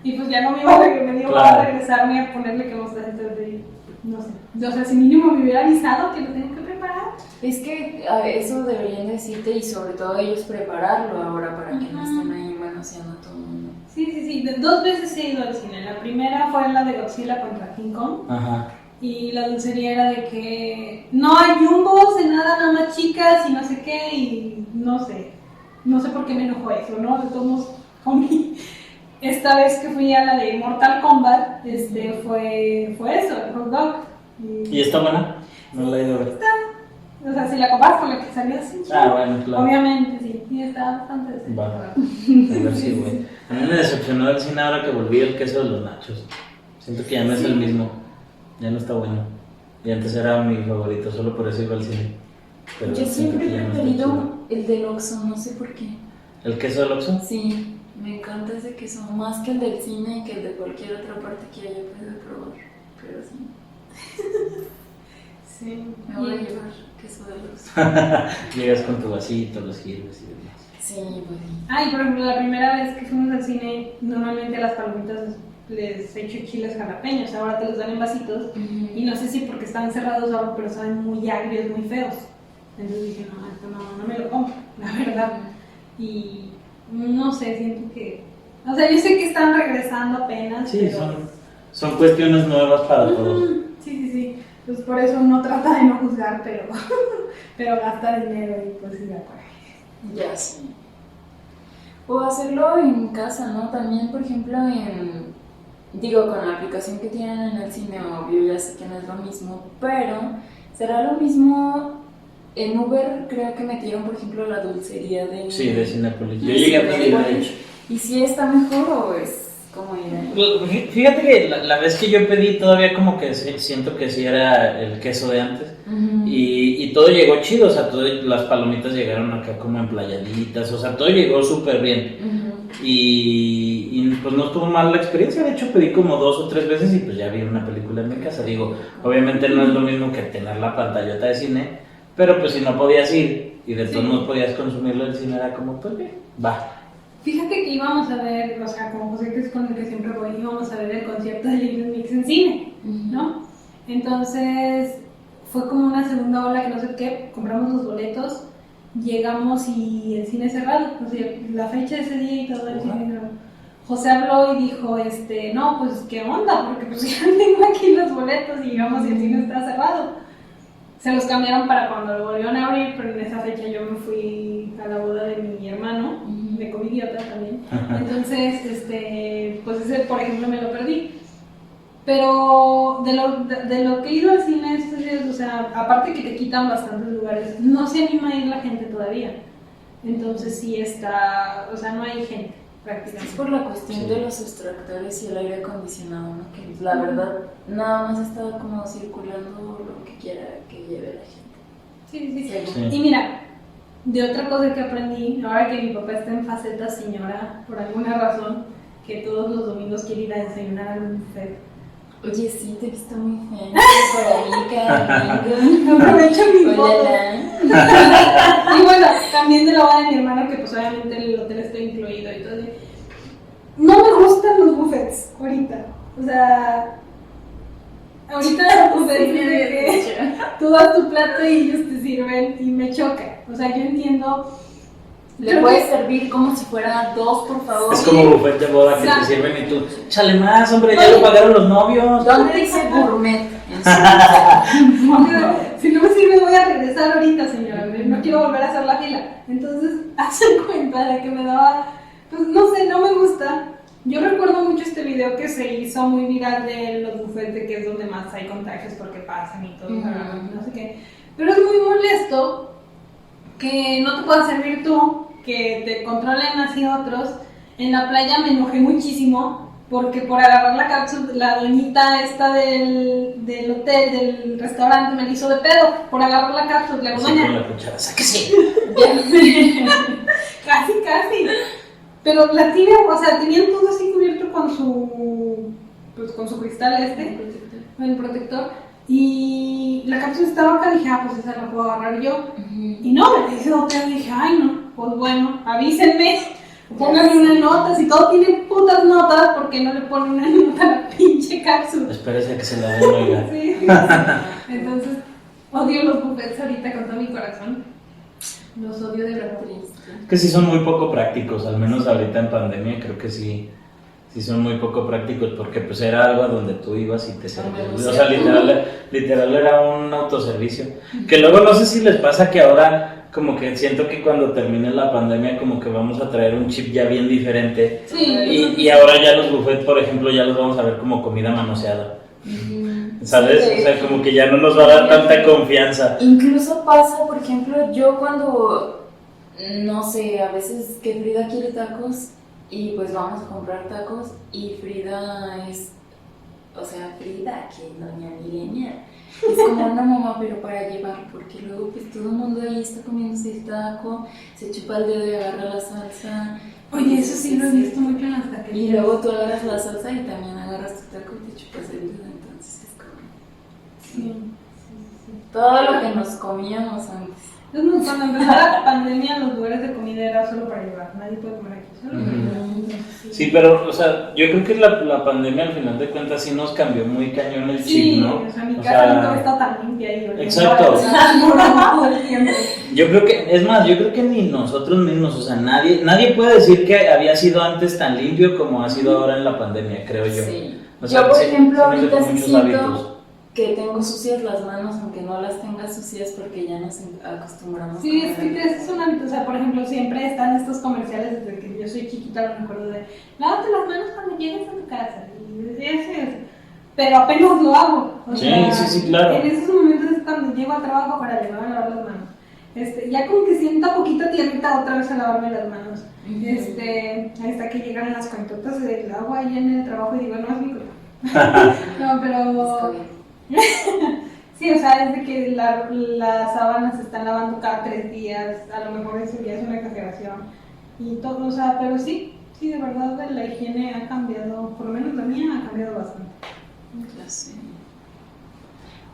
y pues ya no me iba a regresarme a ponerle que mostrar, entonces, no sé, o sea, si mínimo me hubiera avisado que lo tengo que preparar.
Es que eso deberían decirte y sobre todo ellos prepararlo ahora para que no estén ahí manoseando a todo el mundo.
Sí, 2 veces he ido al cine, la primera fue la de Godzilla contra King Kong.
Ajá.
Y la dulcería era de que no hay jumbos, de nada más chicas y no sé qué, y no sé por qué me enojó eso, ¿no? De todos modos, comí. Esta vez que fui a la de Mortal Kombat, fue eso, el hot dog.
¿Y está buena? No la he ido a ver.
Está, o sea, si la comparas con la que salió así,
Bueno, claro.
obviamente sí, y está bastante decente.
Va. A ver si, güey. A mí me decepcionó el cine ahora que volví el queso de los nachos. Siento que ya no es el mismo. Ya no está bueno. Y antes era mi favorito, solo por eso iba al cine. Pero
Yo siempre he
no
preferido el del Oxxo, no sé por qué.
¿El queso del Oxxo?
Sí, me encanta ese queso, más que el del cine y que el de cualquier otra parte que haya podido probar. Pero sí,
Sí.
me voy a llevar queso del Oxxo.
Llegas con tu vasito, los giros y demás.
Sí, pues sí.
Ay, por ejemplo, la primera vez que fuimos al cine, normalmente a las palomitas les echo chiles jalapeños, ahora te los dan en vasitos. Y no sé si porque están cerrados o algo, pero saben muy agrios, muy feos. Entonces dije, no, esto no me lo como, la verdad. Y no sé, siento que... O sea, yo sé que están regresando apenas.
Sí,
pero...
son cuestiones nuevas para todos.
Sí. Pues por eso uno trata de no juzgar, pero gasta dinero y pues sí,
Ya sí. O hacerlo en casa, ¿no? También, por ejemplo, digo, con la aplicación que tienen en el cine, obvio, ya sé que no es lo mismo, pero será lo mismo. En Uber creo que metieron, por ejemplo, la dulcería de...
Sí, de Cinépolis. Yo llegué a pedir, de hecho.
¿Y si está mejor o es como ir?
Fíjate que la vez que yo pedí todavía como que siento que sí era el queso de antes. Y todo llegó chido, o sea, las palomitas llegaron acá como emplayaditas, o sea, todo llegó súper bien. Y pues no estuvo mal la experiencia, de hecho pedí como 2 o 3 veces y pues ya vi una película en mi casa. Digo, obviamente no es lo mismo que tener la pantallota de cine, pero pues si no podías ir y de todos modos podías consumirlo en cine, era como, pues bien, va.
Fíjate que íbamos a ver, o sea, como José, que es con el que siempre voy, íbamos a ver el concierto de Little Mix en cine, ¿no? Entonces fue como una segunda ola que no sé qué, compramos los boletos, llegamos y el cine cerrado, o sea, la fecha de ese día y todo el cine cerrado. José habló y dijo, no, pues qué onda, porque pues ya tengo aquí los boletos y llegamos y el cine está cerrado. Se los cambiaron para cuando lo volvieron a abrir, pero en esa fecha yo me fui a la boda de mi hermano, de covidiota también. Entonces, pues ese, por ejemplo, me lo perdí. Pero de lo que he ido al cine estos días, o sea, aparte que te quitan bastantes lugares, no se anima a ir la gente todavía. Entonces sí está, o sea, no hay gente prácticamente.
Es por la cuestión de los extractores y el aire acondicionado, ¿no? Que la verdad nada más está como circulando lo que quiera que lleve la gente.
Sí. Y mira, de otra cosa que aprendí, ahora que mi papá está en faceta señora, por alguna razón, que todos los domingos quiere ir a desayunar a un buffet.
Oye, sí, te he visto muy fea por ahí cada domingo.
Aprovecho mi foto.
Hola.
Y bueno, también de la boda de mi hermano, que pues obviamente el hotel está incluido y todo. No me gustan los buffets ahorita. O sea, ahorita pues de que tú das tu plato y ellos te sirven y me choca. O sea, yo entiendo.
Le puedes servir como si fuera 2, por favor.
Es como buffet de boda que te sirven y tú, échale más, hombre, ya lo pagaron los novios.
¿Dónde dice gourmet?
Si no me sirve voy a regresar ahorita, señora. No quiero volver a hacer la fila. Entonces, hacen cuenta de que me daba, pues no sé, no me gusta. Yo recuerdo mucho este video que se hizo muy viral de los buffets, de que es donde más hay contagios porque pasan y todo, no sé qué. Pero es muy molesto que no te puedan servir tú, que te controlen así otros. En la playa me enojé muchísimo porque por agarrar la cápsula, la doñita esta del hotel, del restaurante, me la hizo de pedo por agarrar la cápsula.
Así
Doña,
con la cuchara, sáquese.
casi. Pero la tía, o sea, tenían todo así cubierto con su, pues con su cristal el protector. Y la cápsula estaba acá, dije, pues esa la puedo agarrar yo. Y no, me dice otra, dije, ay no, pues bueno, avísenme, pónganme unas notas, y todo tiene putas notas, porque no le ponen una nota a la pinche cápsula.
Espérese a que se la den, oiga.
Sí. Entonces, odio los buffets ahorita con todo mi corazón. Los odio de verdad.
Que sí son muy poco prácticos, al menos ahorita en pandemia creo que sí son muy poco prácticos, porque pues era algo a donde tú ibas y te servías. O sea, literal era un autoservicio. Que luego no sé si les pasa que ahora como que siento que cuando termine la pandemia como que vamos a traer un chip ya bien diferente.
Sí.
Y ahora ya los buffets, por ejemplo, ya los vamos a ver como comida manoseada. ¿Sabes?
Sí,
o sea, como que ya no nos va a dar tanta confianza.
Incluso pasa, por ejemplo, yo cuando, no sé, a veces que Frida quiere tacos y pues vamos a comprar tacos y Frida es, o sea, Frida, que doña Milenia, es como, no mamá, pero para llevar, porque luego pues todo el mundo ahí está comiéndose el taco, se chupa el dedo y agarra la salsa.
Oye, eso sí lo he visto mucho en las taquerías.
Y luego tú agarras la salsa y también agarras tu taco y te chupas el dedo, entonces es como...
Sí.
Todo lo que nos comíamos antes.
Entonces, cuando empezó la pandemia, los lugares de comida era solo para llevar, nadie puede comer aquí, solo para llevar.
Sí, pero, o sea, yo creo que la pandemia al final de cuentas sí nos cambió muy cañón el chip, ¿no?
O sea, mi casa nunca está tan limpia y
exacto.
todo el tiempo.
Yo creo que, es más, yo creo que ni nosotros mismos, o sea, nadie puede decir que había sido antes tan limpio como ha sido ahora en la pandemia, creo yo.
Sí.
O sea,
Yo, por
sí,
ejemplo,
sí nos
ahorita
dejó
sí
muchos
siento
hábitos.
que tengo sucias las manos, aunque no las tenga sucias porque ya nos acostumbramos.
Sí, es que es un hábito, o sea, por ejemplo, siempre están estos comerciales desde que yo soy chiquita, me acuerdo de lávate las manos cuando llegues a tu casa, y ese, pero apenas lo hago, o
Sí,
sea,
sí, claro.
En esos momentos es cuando llego al trabajo para llevarme a lavar las manos, ya como que sienta poquita tierrita otra vez a lavarme las manos, hasta que llegan las cuentotas del agua ahí en el trabajo y digo, no es mi culpa. No, pero... Sí, o sea, es de que las sábanas se están lavando cada 3 días, a lo mejor eso ya es una exageración y todo, o sea, pero sí, de verdad la higiene ha cambiado, por lo menos la mía ha cambiado bastante.
Ya sé.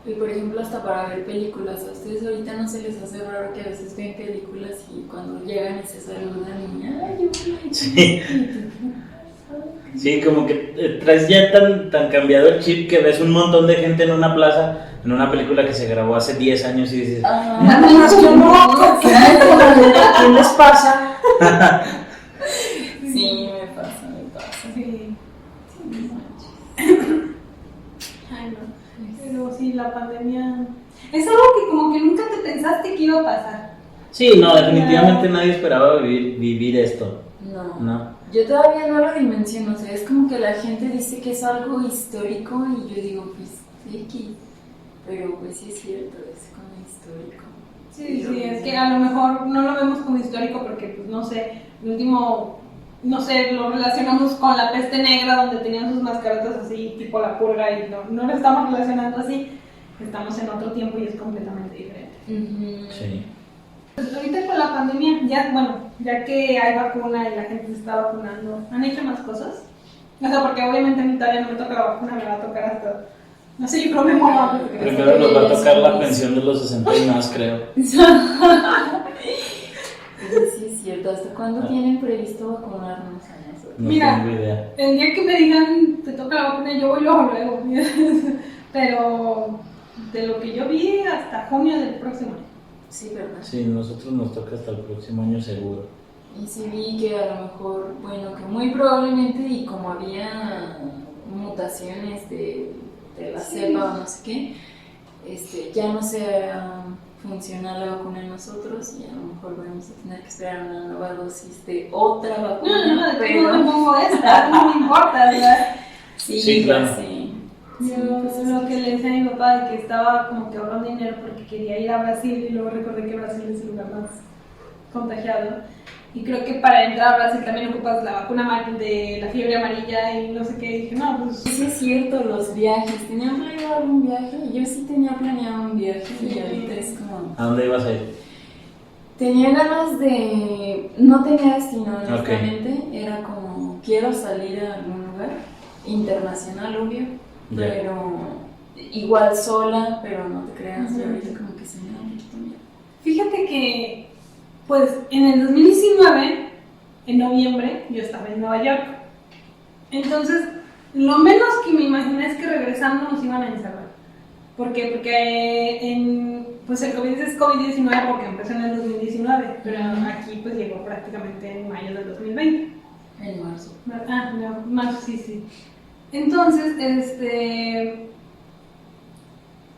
Y por ejemplo, hasta para ver películas, a ustedes ahorita no se les hace raro que a veces ven películas y cuando llegan y se saludan y ¡ay, yo!
Sí. Sí, como que traes ya tan cambiado el chip que ves un montón de gente en una plaza, en una película que se grabó hace 10 años y dices, ¿qué les pasa?
Sí, me pasa.
Sí. Ay, no. Pero sí, la pandemia es algo que como que nunca te pensaste que iba a pasar.
Sí, no, definitivamente nadie esperaba vivir esto. No.
Yo todavía no lo dimensiono, o sea, es como que la gente dice que es algo histórico y yo digo, pues, X, pero pues sí es cierto, es como histórico.
Sí, es que a lo mejor no lo vemos como histórico porque, pues, no sé, el último, no sé, lo relacionamos con la peste negra donde tenían sus mascarotas así, tipo la purga, y no lo estamos relacionando así, estamos en otro tiempo y es completamente diferente.
Sí.
Pues ahorita con la pandemia, ya que hay vacuna y la gente se está vacunando, ¿han hecho más cosas? O sea, porque obviamente a mí todavía no me toca la vacuna, me va a tocar hasta, no sé, yo creo que me muero antes de que
Primero nos va a tocar la pensión de los 60 y más, creo.
Sí, es cierto. ¿Hasta cuándo tienen previsto vacunarnos a nosotros?
No
Mira,
tengo idea.
el día que me digan te toca la vacuna, yo voy luego. pero de lo que yo vi hasta junio del próximo año.
Sí, ¿verdad?
Sí, nosotros nos toca hasta el próximo año seguro.
Y sí vi que a lo mejor, bueno, que muy probablemente, y como había mutaciones de la cepa o no sé qué, ya no sea funcional la vacuna en nosotros y a lo mejor vamos a tener que esperar una nueva dosis de otra vacuna.
No, pero no me pongo esta, no me importa, ¿verdad?
Sí, claro.
Sí.
Yo lo que le decía a mi papá de que estaba como que ahorrando dinero porque quería ir a Brasil y luego recordé que Brasil es el lugar más contagiado. Y creo que para entrar a Brasil también ocupas la vacuna de la fiebre amarilla y no sé qué. Y dije, no, pues.
Sí, es cierto, los viajes. ¿Tenían planeado algún viaje? Yo sí tenía planeado un viaje y ahorita es como.
¿A dónde ibas a ir?
Tenía ganas de. No tenía destino, honestamente. Era como, quiero salir a algún lugar internacional, obvio, pero igual sola, pero no te creas, y ahorita como que se me da un poquito miedo.
Fíjate que, pues, en el 2019, en noviembre, yo estaba en Nueva York. Entonces, lo menos que me imaginé es que regresando nos iban a encerrar. ¿Por qué? Porque pues el COVID es COVID-19 porque empezó en el 2019, pero aquí pues llegó prácticamente en mayo del 2020.
En marzo.
Ah, no, marzo, sí. Entonces,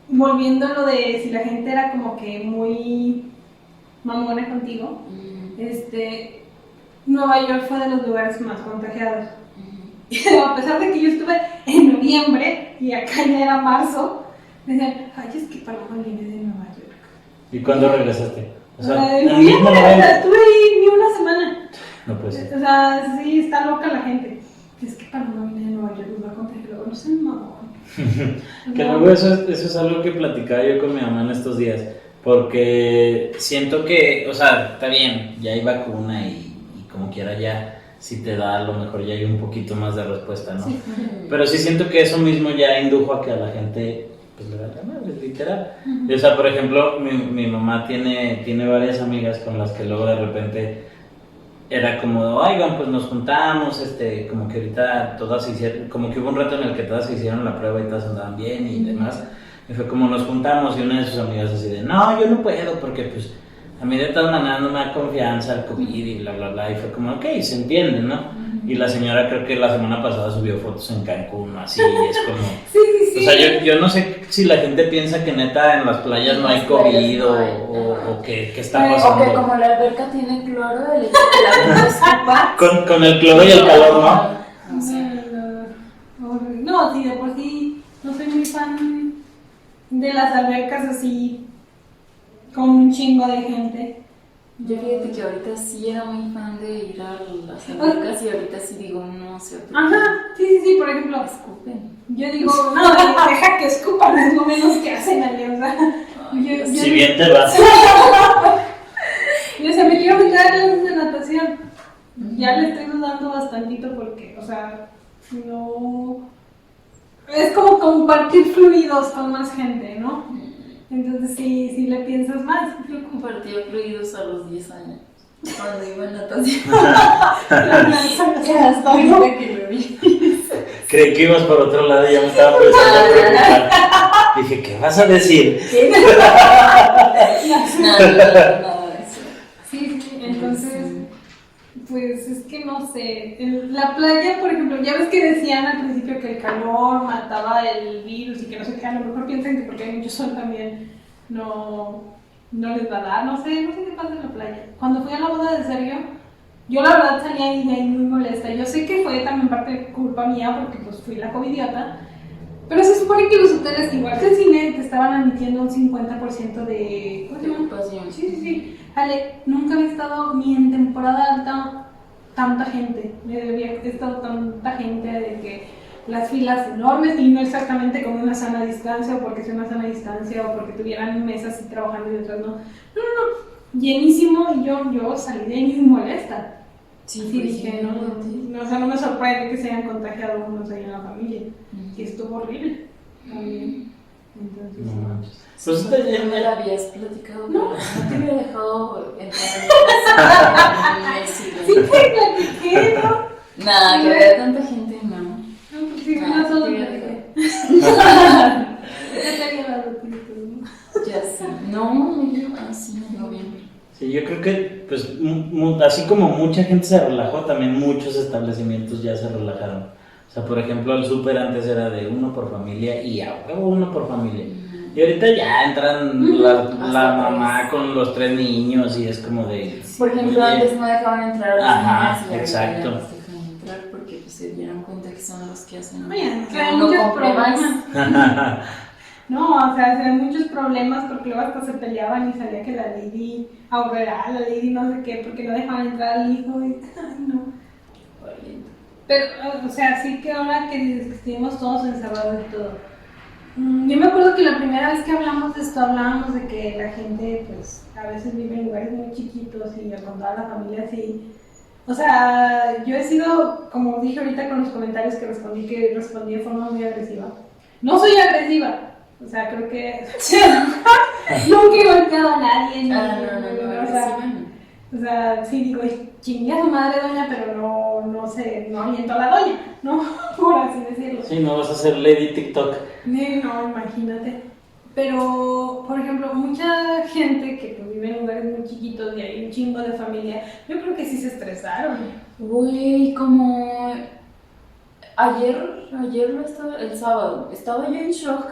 volviendo a lo de si la gente era como que muy mamona contigo, Nueva York fue de los lugares más contagiados. A pesar de que yo estuve en noviembre y acá ya era marzo, me decían, ay, es que Paloma viene de Nueva York.
¿Y cuándo regresaste? O sea,
En
el mismo
noviembre, o
momento.
sea, estuve ahí ni una semana.
No puede ser.
O sea, sí, está loca la gente. Es que Paloma viene de Nueva York, nos va a contagiar. Luego, no sé, mamón.
Que luego eso es algo que platicaba yo con mi mamá en estos días, porque siento que, o sea, está bien, ya hay vacuna y como quiera ya, si te da, a lo mejor ya hay un poquito más de respuesta, ¿no?
Sí.
Pero sí siento que eso mismo ya indujo a que a la gente, pues le valga madre, literal. O sea, por ejemplo, mi mamá tiene varias amigas con las que luego de repente era como, oigan, pues nos juntamos, como que ahorita todas se hicieron, como que hubo un rato en el que todas se hicieron la prueba y todas andaban bien y demás. Y fue como nos juntamos y una de sus amigas así de, no, yo no puedo porque pues a mí de todas maneras no me da confianza el COVID y bla, bla, bla. Y fue como, ok, se entiende, ¿no? Y la señora creo que la semana pasada subió fotos en Cancún, así, y es como...
Sí.
O sea, yo no sé si la gente piensa que neta en las playas no hay COVID o que está pasando.
O que como la alberca tiene cloro, el hecho de que la escupa.
Con el cloro y el calor, ¿no?
No sé.
No, sí, de por sí no soy muy fan de las albercas así con un chingo de gente.
Yo fíjate que ahorita sí era muy fan de ir a las albercas y ahorita sí digo, no sé.
Ajá, sí, por ejemplo,
Escupen.
yo digo, no, deja que escupan, es lo menos que hacen allí, o sea, yo,
Si bien te vas.
Yo se me quiero meter a clases de natación. Ya le estoy dudando bastantito porque, o sea, no... Es como compartir fluidos con más gente, ¿no? Entonces sí le piensas más.
Yo compartía fluidos a los 10 años, cuando iba a natación.
Hasta ahorita
que lo vi.
Creí que ibas por otro lado y ya me estaba empezando a preocupar. Dije, ¿qué vas a decir?
Nada de eso.
Sí, entonces, pues es que no sé. En la playa, por ejemplo, ya ves que decían al principio que el calor mataba el virus y que no sé qué, a lo mejor piensan que porque hay mucho sol también no les va a dar, no sé qué pasa en la playa. Cuando fui a la boda de Sergio, yo la verdad salí ahí de ahí muy molesta. Yo sé que fue también parte de culpa mía porque pues fui la covidiota, pero se supone que los hoteles, igual que el cine, te estaban admitiendo un 50% de... ¿Cómo se llama?
Ocupación.
Sí. Ale, nunca había estado ni en temporada alta tanta gente. Había estado tanta gente de que las filas enormes y no exactamente como una sana distancia o porque sea una sana distancia o porque tuvieran mesas y trabajando y otras no. No. Llenísimo y yo salí de ahí muy molesta. Sí, dije, no, o sea, no me sorprende que se hayan contagiado unos ahí en la familia. Y estuvo horrible también. Entonces,
No manches.
Pues
Pues
ya me la habías platicado,
No.
pero no te hubiera dejado entrar en mi casa.
sí te platiqué, ¿no?
Nada, que había tanta gente, no.
No, pues sí,
Ah,
no solo
sí,
platiqué.
creo que, pues, así como mucha gente se relajó, también muchos establecimientos ya se relajaron. O sea, por ejemplo, el súper antes era de uno por familia y a huevo uno por familia. Y ahorita ya entran la mamá con los 3 niños y es como de...
Por ejemplo,
oye,
antes no dejaban entrar a los
ajá,
niños y ahorita
exacto.
ya los dejan entrar porque pues, se dieron cuenta que son los que hacen
Oye,
que
hay
uno
muchos
compre más.
problemas. No, o sea, se ven muchos problemas porque luego hasta se peleaban y salía que la Lady Aurrera, la Lady no sé qué, porque no dejaban entrar al hijo y ay, no. Pero, o sea, sí que ahora que estuvimos todos encerrados y todo. Yo me acuerdo que la primera vez que hablamos de esto, hablábamos de que la gente, pues, a veces vive en lugares muy chiquitos y con toda la familia así. O sea, yo he sido, como dije ahorita con los comentarios que respondí de forma muy agresiva. No soy agresiva, o sea, creo que nunca he golpeado a nadie.
No,
o sea, sí digo, chingue a su madre doña, pero no sé, no aliento a la doña, ¿no? Por así decirlo.
Sí, no vas a ser Lady TikTok.
No, imagínate. Pero, por ejemplo, mucha gente que vive en lugares muy chiquitos y hay un chingo de familia, yo creo que sí se estresaron.
Güey, como ayer no estaba, el sábado, estaba yo en shock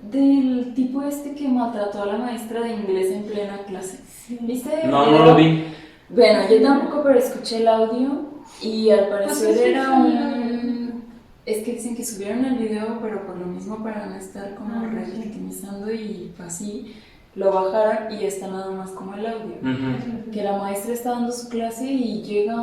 del tipo este que maltrató a la maestra de inglés en plena clase.
Sí.
¿Viste?
No lo vi.
Bueno, yo tampoco, pero escuché el audio y al parecer
Pues
era
sí,
un... Es que dicen que subieron el video, pero por lo mismo para no estar como revictimizando y así, lo bajaron y está nada más como el audio. Que la maestra está dando su clase y llega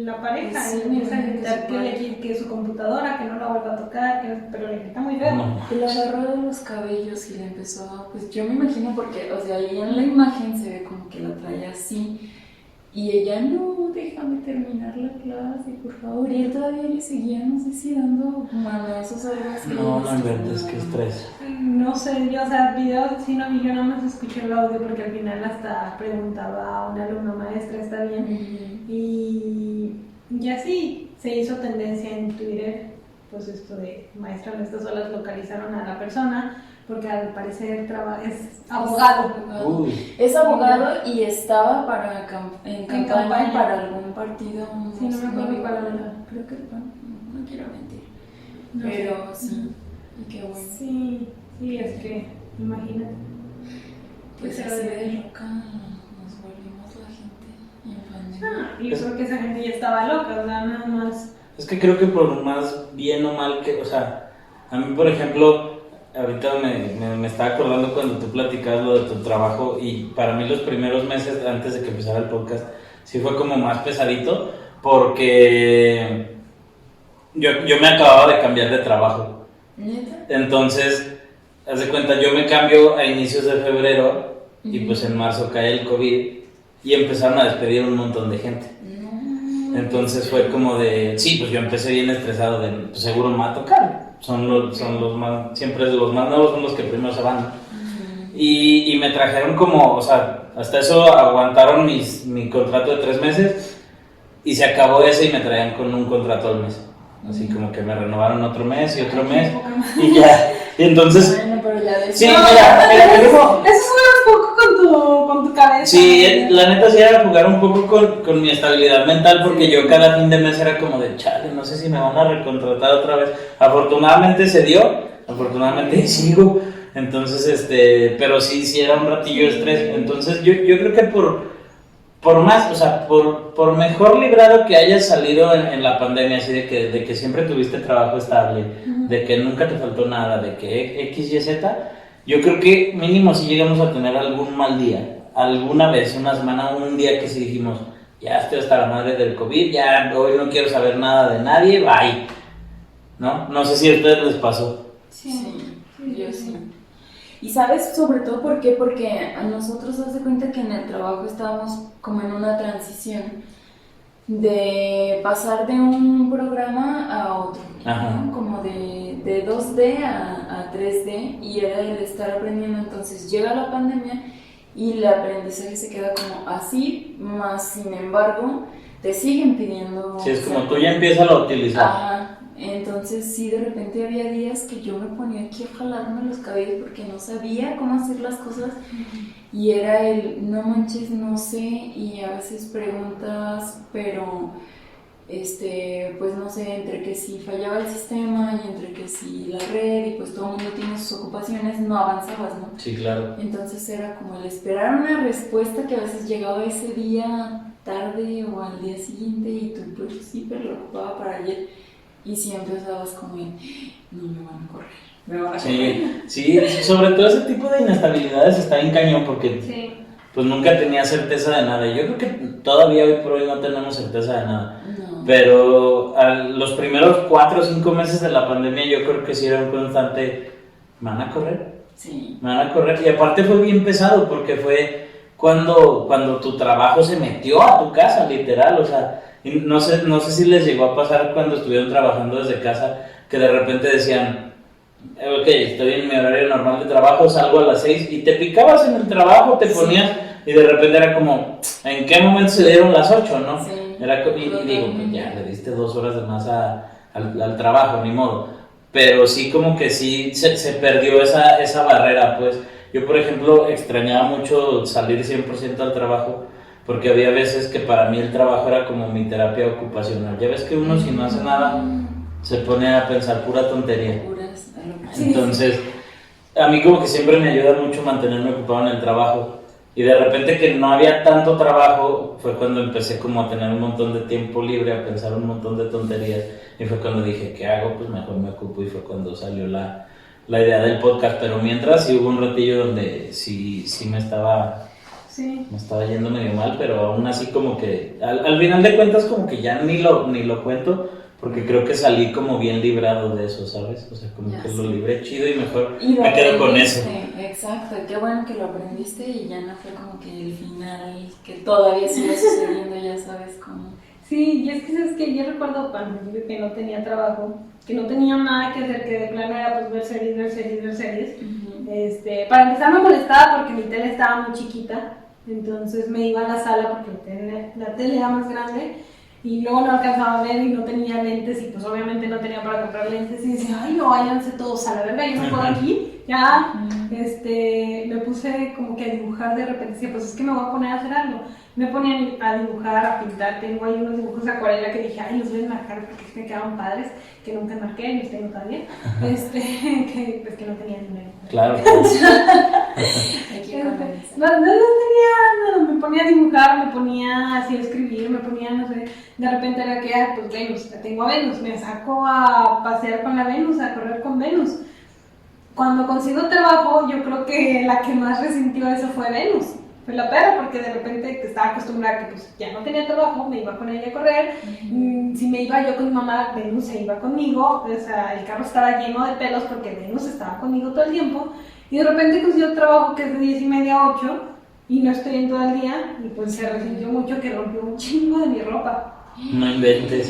La pareja
Sí,
y empieza a
que
gritar que su computadora, que no la vuelva a tocar, pero le grita muy feo.
No.
y la agarró de los cabellos y le empezó a... Pues yo me imagino porque, o sea, ahí en la imagen se ve como que la trae así y ella, no, déjame terminar la clase, por favor. Y él todavía le seguía, no sé si dando manazos o algo así.
No inventes, qué estrés.
No sé, yo, o sea, videos así no vi, yo nada más escuché el audio porque al final hasta preguntaba a una alumna maestra, ¿está bien? Y así se hizo tendencia en Twitter, pues esto de maestra en estas olas localizaron a la persona porque al parecer es abogado.
Uy.
Es abogado y estaba en campaña
campaña.
para algún partido.
Sí, no me acuerdo
digo
cuál era.
Creo que no quiero mentir.
No
Pero
sé.
sí, y qué bueno.
Sí, es que, imagínate.
Pues
Pero
así
de-
de loca nos volvimos la gente en pandemia.
Y yo creo que esa gente ya estaba loca, o sea, nada más.
Es que creo que por más bien o mal que, o sea, a mí por ejemplo, ahorita me estaba acordando cuando tú platicabas lo de tu trabajo y para mí los primeros meses antes de que empezara el podcast sí fue como más pesadito porque yo me acababa de cambiar de trabajo.
¿Neta?
Entonces, haz de cuenta, yo me cambio a inicios de febrero y pues en marzo cae el COVID y empezaron a despedir un montón de gente.
No.
Entonces fue como de, sí, pues yo empecé bien estresado de, pues seguro me va a tocar. Son los más, siempre los más nuevos son los que primero se van. Y me trajeron como, o sea, hasta eso aguantaron mi contrato de 3 meses y se acabó ese y me traían con un contrato al mes. Así como que me renovaron otro mes y otro mes y ya. Y entonces,
Bueno, pero ya de
sí,
No,
mira,
eso suena un poco con tu cabeza.
sí, la neta sí era jugar un poco con mi estabilidad mental porque yo cada fin de mes era como de chale, no sé si me van a recontratar otra vez. Afortunadamente se dio, afortunadamente sigo, entonces pero sí era un ratillo de estrés. Entonces yo creo que por más, o sea, por mejor librado que hayas salido en la pandemia, así de que siempre tuviste trabajo estable, de que nunca te faltó nada, de que X, Y, Z, yo creo que mínimo si llegamos a tener algún mal día, alguna vez, una semana, un día que sí dijimos, ya estoy hasta la madre del COVID, ya hoy no quiero saber nada de nadie, bye, ¿no? No sé si a ustedes les pasó.
Sí, yo sí. Y sabes sobre todo por qué, porque a nosotros haz de cuenta que en el trabajo estábamos como en una transición de pasar de un programa a otro,
Ajá.
¿no? Como de 2D a 3D y era el estar aprendiendo. Entonces llega la pandemia y el aprendizaje se queda como así, más sin embargo te siguen pidiendo.
Sí, es como tú ya empiezas a utilizar.
Ajá, Entonces sí, de repente había días que yo me ponía aquí a jalarme los cabellos porque no sabía cómo hacer las cosas y era el no manches, no sé, y a veces preguntas, pero pues no sé, entre que si fallaba el sistema y entre que si la red y pues todo el mundo tiene sus ocupaciones, no avanzabas, ¿no?
Sí, claro.
Entonces era como el esperar una respuesta que a veces llegaba ese día tarde o al día siguiente y tú pues sí, pero lo ocupaba para ayer y siempre estabas como en, no me van a correr, me van a correr.
Sí, sobre todo ese tipo de inestabilidades está en cañón porque
Sí.
pues nunca tenía certeza de nada. Yo creo que todavía hoy por hoy no tenemos certeza de nada.
No.
Pero los primeros 4 o 5 meses de la pandemia yo creo que sí era un constante, ¿me van a correr?
Sí.
Me van a correr. Y aparte fue bien pesado porque fue cuando tu trabajo se metió a tu casa, literal. O sea, y no sé si les llegó a pasar cuando estuvieron trabajando desde casa, que de repente decían, ok, estoy en mi horario normal de trabajo, salgo a las 6 y te picabas en el trabajo, te ponías y de repente era como, ¿en qué momento se dieron las 8, no?
Sí.
Y digo, pues ya, le diste 2 horas de más al trabajo, ni modo. Pero sí como que sí se perdió esa barrera, pues. Yo, por ejemplo, extrañaba mucho salir 100% al trabajo, porque había veces que para mí el trabajo era como mi terapia ocupacional. Ya ves que uno si no hace nada, se pone a pensar pura tontería. Entonces, a mí como que siempre me ayuda mucho mantenerme ocupado en el trabajo. Y de repente que no había tanto trabajo, fue cuando empecé como a tener un montón de tiempo libre, a pensar un montón de tonterías. Y fue cuando dije, ¿qué hago? Pues mejor me ocupo. Y fue cuando salió la idea del podcast. Pero mientras sí hubo un ratillo donde sí me estaba yendo medio mal, pero aún así como que, al final de cuentas como que ya ni lo cuento, porque creo que salí como bien librado de eso, ¿sabes? O sea, como
Ya
que
sé.
lo libré chido y mejor
Y lo
me quedo con eso.
aprendiste, exacto, qué bueno que lo aprendiste y ya no fue como que el final, que todavía sigue sucediendo, ya sabes cómo.
Sí, y es que sabes que yo recuerdo cuando que no tenía trabajo, que no tenía nada que hacer, que de plano era pues ver series. Para empezar me molestaba porque mi tele estaba muy chiquita, entonces me iba a la sala porque la tele era más grande y luego no alcanzaba a ver y no tenía lentes y pues obviamente no tenía para comprar lentes y decía, ay no, váyanse todos a la verga, yo no puedo aquí, ya, me puse como que a dibujar de repente, decía, pues es que me voy a poner a hacer algo. Me ponía a dibujar, a pintar, tengo ahí unos dibujos de acuarela que dije, ay, los voy a enmarcar porque me quedaban padres, que nunca enmarqué y los tengo todavía, que no tenía dinero.
Claro.
No tenía nada, me ponía a dibujar, me ponía así a escribir, me ponía, no sé, de repente era que, pues Venus, la tengo a Venus, me saco a pasear con la Venus, a correr con Venus. Cuando consigo trabajo, yo creo que la que más resintió eso fue Venus. Fue la perra, porque de repente estaba acostumbrada que pues ya no tenía trabajo, me iba con ella a correr. Si me iba yo con mi mamá, Venus se iba conmigo. O sea, el carro estaba lleno de pelos porque Venus estaba conmigo todo el tiempo. Y de repente consiguió trabajo que es de 10:30 a 8 y no estoy en todo el día. Y pues se resintió mucho que rompió un chingo de mi ropa.
No inventes.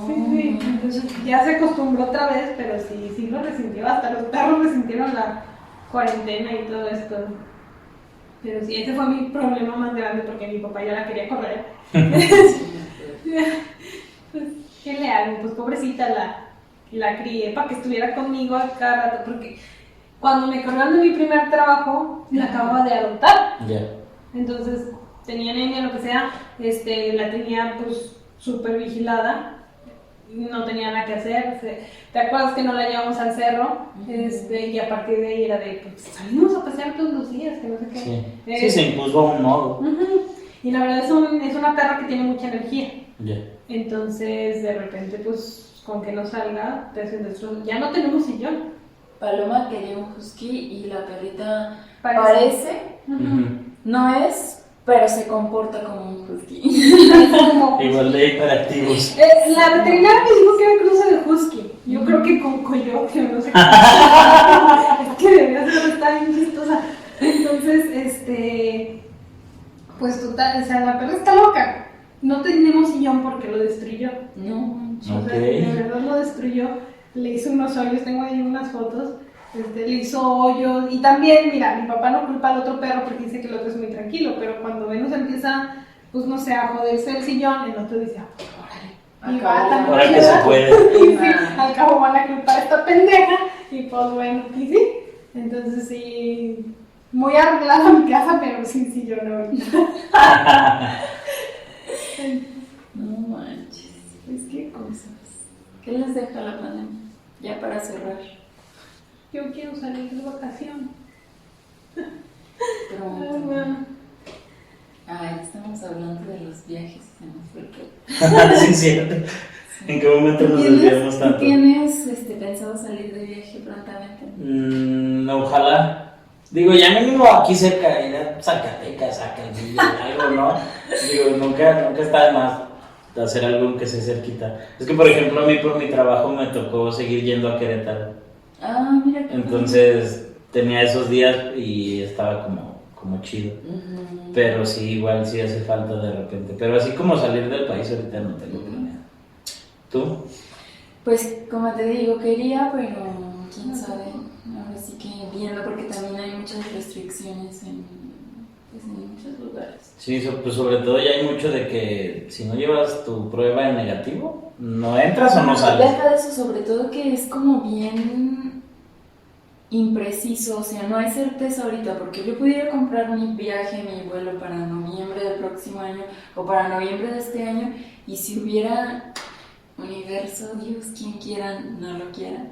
Sí, entonces ya se acostumbró otra vez, pero sí lo resintió. Hasta los perros resintieron la cuarentena y todo esto. Pero sí, ese fue mi problema más grande porque mi papá ya la quería correr. Pues, ¿qué le hago? Pues pobrecita la crié para que estuviera conmigo a cada rato, porque cuando me corrieron de mi primer trabajo, la acababa de adoptar.
Ya.
Entonces, tenía niña, lo que sea, la tenía pues súper vigilada, no tenía nada que hacer. ¿Te acuerdas que no la llevamos al cerro? Y a partir de ahí era de, pues salimos a pasear todos los días, que no sé qué.
Sí, se impuso a un modo.
Y la verdad es una perra que tiene mucha energía.
Ya.
Entonces, de repente, pues, con que no salga, te hacen destrozos. Ya no tenemos sillón.
Paloma quería un husky y la perrita
Parece.
no es, pero se comporta como un husky.
Igual de hiperactivos.
La veterinaria me dijo que era cruce de husky. Yo creo que con coyote, no sé qué. Es que debería ser, está bien chistosa. Entonces, pues total, o sea, la perra está loca. No tenemos sillón porque lo destruyó.
No.
O sea, de verdad lo destruyó. Le hizo unos hoyos, tengo ahí unas fotos. Le hizo hoyos. Y también, mira, mi papá no culpa al otro perro porque dice que el otro es muy tranquilo. Pero cuando Venus empieza, pues no sé, a joderse el sillón, el otro dice, órale, Y
Acabó.
va tan
Ahora que
chida.
se puede.
Y sí, al cabo van a culpar a esta pendeja. Y pues bueno, y sí. Entonces sí, muy arreglada mi casa, pero sí lloro ahorita.
No manches.
Es que cosas.
¿Qué les deja la pandemia? Ya para cerrar.
Yo quiero salir de vacación.
Pronto. Ay, estamos hablando de los viajes y se nos fue el tiempo.
Sí, cierto. ¿En qué momento nos desviamos
¿Tú
tanto?
tienes pensado salir de viaje prontamente?
Ojalá. Digo, ya mínimo aquí cerca, ir a Zacatecas, Zacatecas, algo, ¿no? Digo, nunca está de más hacer algo que se cerquita. Es que, por ejemplo, a mí por mi trabajo me tocó seguir yendo a Querétaro.
Ah, mira qué
Entonces tenía esos días y estaba como chido.
Ujú.
Pero sí, igual sí hace falta de repente. Pero así como salir del país ahorita no tengo planeado. ¿Tú?
Pues como te digo, quería, pero quién sabe. Ahora sí que viendo, porque también hay muchas restricciones pues, en muchos lugares.
Sí, pues sobre todo ya hay mucho de que si no llevas tu prueba en negativo, no entras o no sales.
Deja de eso, sobre todo que es como bien impreciso, o sea, no hay certeza ahorita, porque yo pudiera comprar mi viaje, mi vuelo para noviembre del próximo año o para noviembre de este año, y si hubiera universo, Dios, quien quiera, no lo quiera,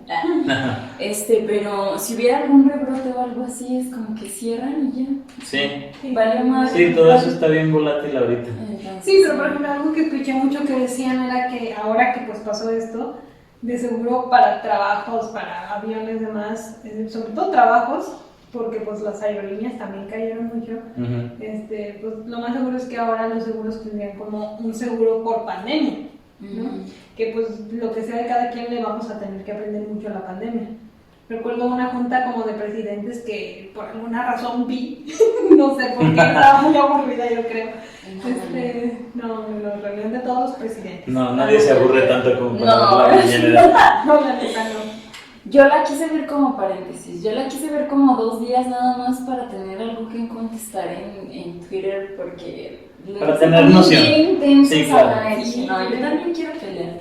pero si hubiera algún rebrote o algo así, es como que cierran y ya.
Sí,
Vale más.
sí, todo eso está bien volátil ahorita.
Entonces,
Sí, pero por ejemplo, algo que escuché mucho que decían era que ahora que pues pasó esto, de seguro para trabajos, para aviones y demás, sobre todo trabajos, porque pues las aerolíneas también cayeron mucho,
Ujú.
pues lo más seguro es que ahora los seguros tendrían como un seguro por pandemia, ¿no?
ujú.
Que pues lo que sea de cada quien le vamos a tener que aprender mucho a la pandemia. Recuerdo una junta como de presidentes que por alguna razón vi, no sé por qué, estaba muy aburrida yo creo. No, reunión de todos los presidentes.
No, nadie se aburre tanto como para
No.
ver la mañanera.
No, la neta no.
Yo la quise ver como paréntesis, yo la quise ver como 2 días nada más para tener algo que contestar en Twitter, porque
Para
se
tener
ponen
noción.
bien intensos
Sí, claro.
a la vez. Dije, no, yo también quiero pelear.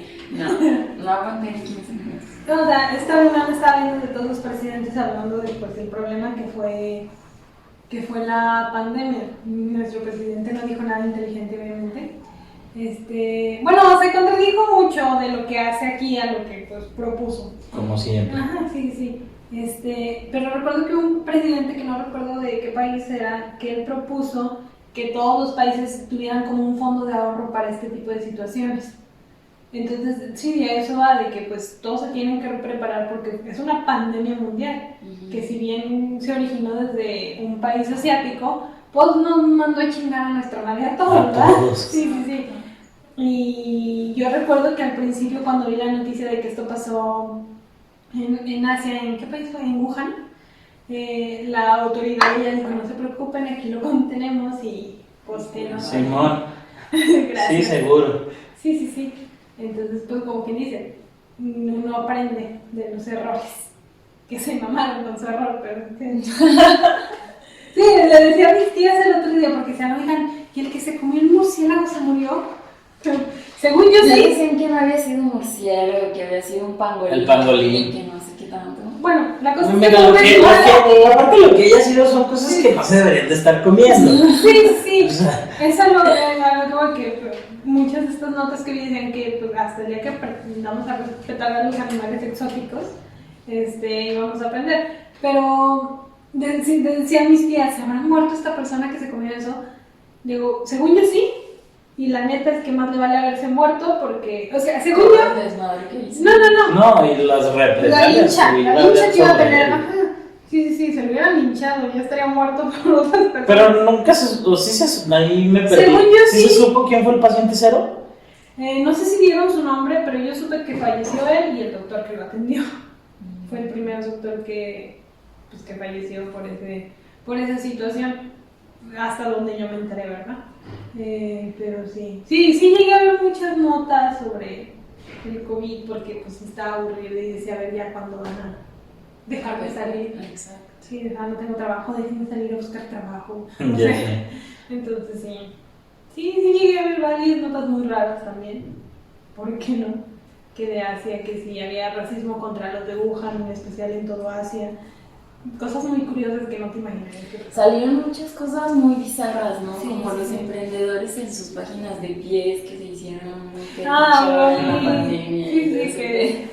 No aguanté ni 15 minutos.
No, o sea, esta reunión estaba viendo de todos los presidentes hablando de, pues, del problema que fue la pandemia. Nuestro presidente no dijo nada inteligente, obviamente. Bueno, se contradijo mucho de lo que hace aquí a lo que pues propuso.
Como siempre.
Ajá, sí. Pero recuerdo que un presidente, que no recuerdo de qué país era, que él propuso que todos los países tuvieran como un fondo de ahorro para este tipo de situaciones. Entonces, sí, a eso va de que pues todos se tienen que preparar porque es una pandemia mundial, que si bien se originó desde un país asiático, pues nos mandó a chingar a nuestra madre a todos,
A
¿verdad?
todos.
Sí. Y yo recuerdo que al principio cuando vi la noticia de que esto pasó en Asia, ¿en qué país fue? En Wuhan, la autoridad ya dijo, no se preocupen, aquí lo contenemos y pues que no.
Simón,
Gracias.
sí, seguro.
Sí. Entonces, pues como quien dice, uno aprende de los errores, que se mamaron con su error, pero... Sí, le decía a mis tías el otro día, porque se oigan, y el que se comió el murciélago se murió. Según yo
Me
sí.
decían que no había sido un murciélago, que había sido un pangolín.
El pangolín.
Y que no sé qué tanto.
Bueno, la cosa
Mira,
es que...
aparte lo que haya sido son cosas que no se deberían de estar comiendo.
Sí. Es algo que muchas de estas notas que dicen que pues, hasta el día que aprendamos a respetar a los animales exóticos, vamos a aprender. Pero decían mis tías, ¿se habrá muerto esta persona que se comió eso? Digo, según yo sí. Y la neta es que más le vale haberse muerto porque, o sea, según yo...
El desmadre que hice.
No.
No, y las represalias.
La lincha que iba a
sobre
tener,
él.
ajá. Sí, se lo hubieran linchado, ya estaría muerto por otras personas.
Pero nunca o sí ahí me perdí.
Según yo
¿Sí
sí.
se supo quién fue el paciente cero?
No sé si dieron su nombre, pero yo supe que falleció él y el doctor que lo atendió. Fue el primer doctor que falleció por esa situación, hasta donde yo me enteré, ¿verdad? Pero sí llegué a ver muchas notas sobre el COVID porque pues estaba aburrido y decía, a ver ya cuándo van a dejar de salir.
Exacto.
Sí, no tengo trabajo, déjenme salir a buscar trabajo.
Ya
No sé.
sé.
Entonces sí llegué a ver varias notas muy raras también. ¿por qué no? Que de Asia, que si había racismo contra los de Wuhan, en especial en todo Asia. Cosas muy curiosas que no te imaginarías que pasaban.
Salieron muchas cosas muy bizarras, ¿no?
Sí,
como
sí,
los
sí.
emprendedores en sus páginas de pies que se hicieron muy en la pandemia.
sí,
y
sí,
eso.
que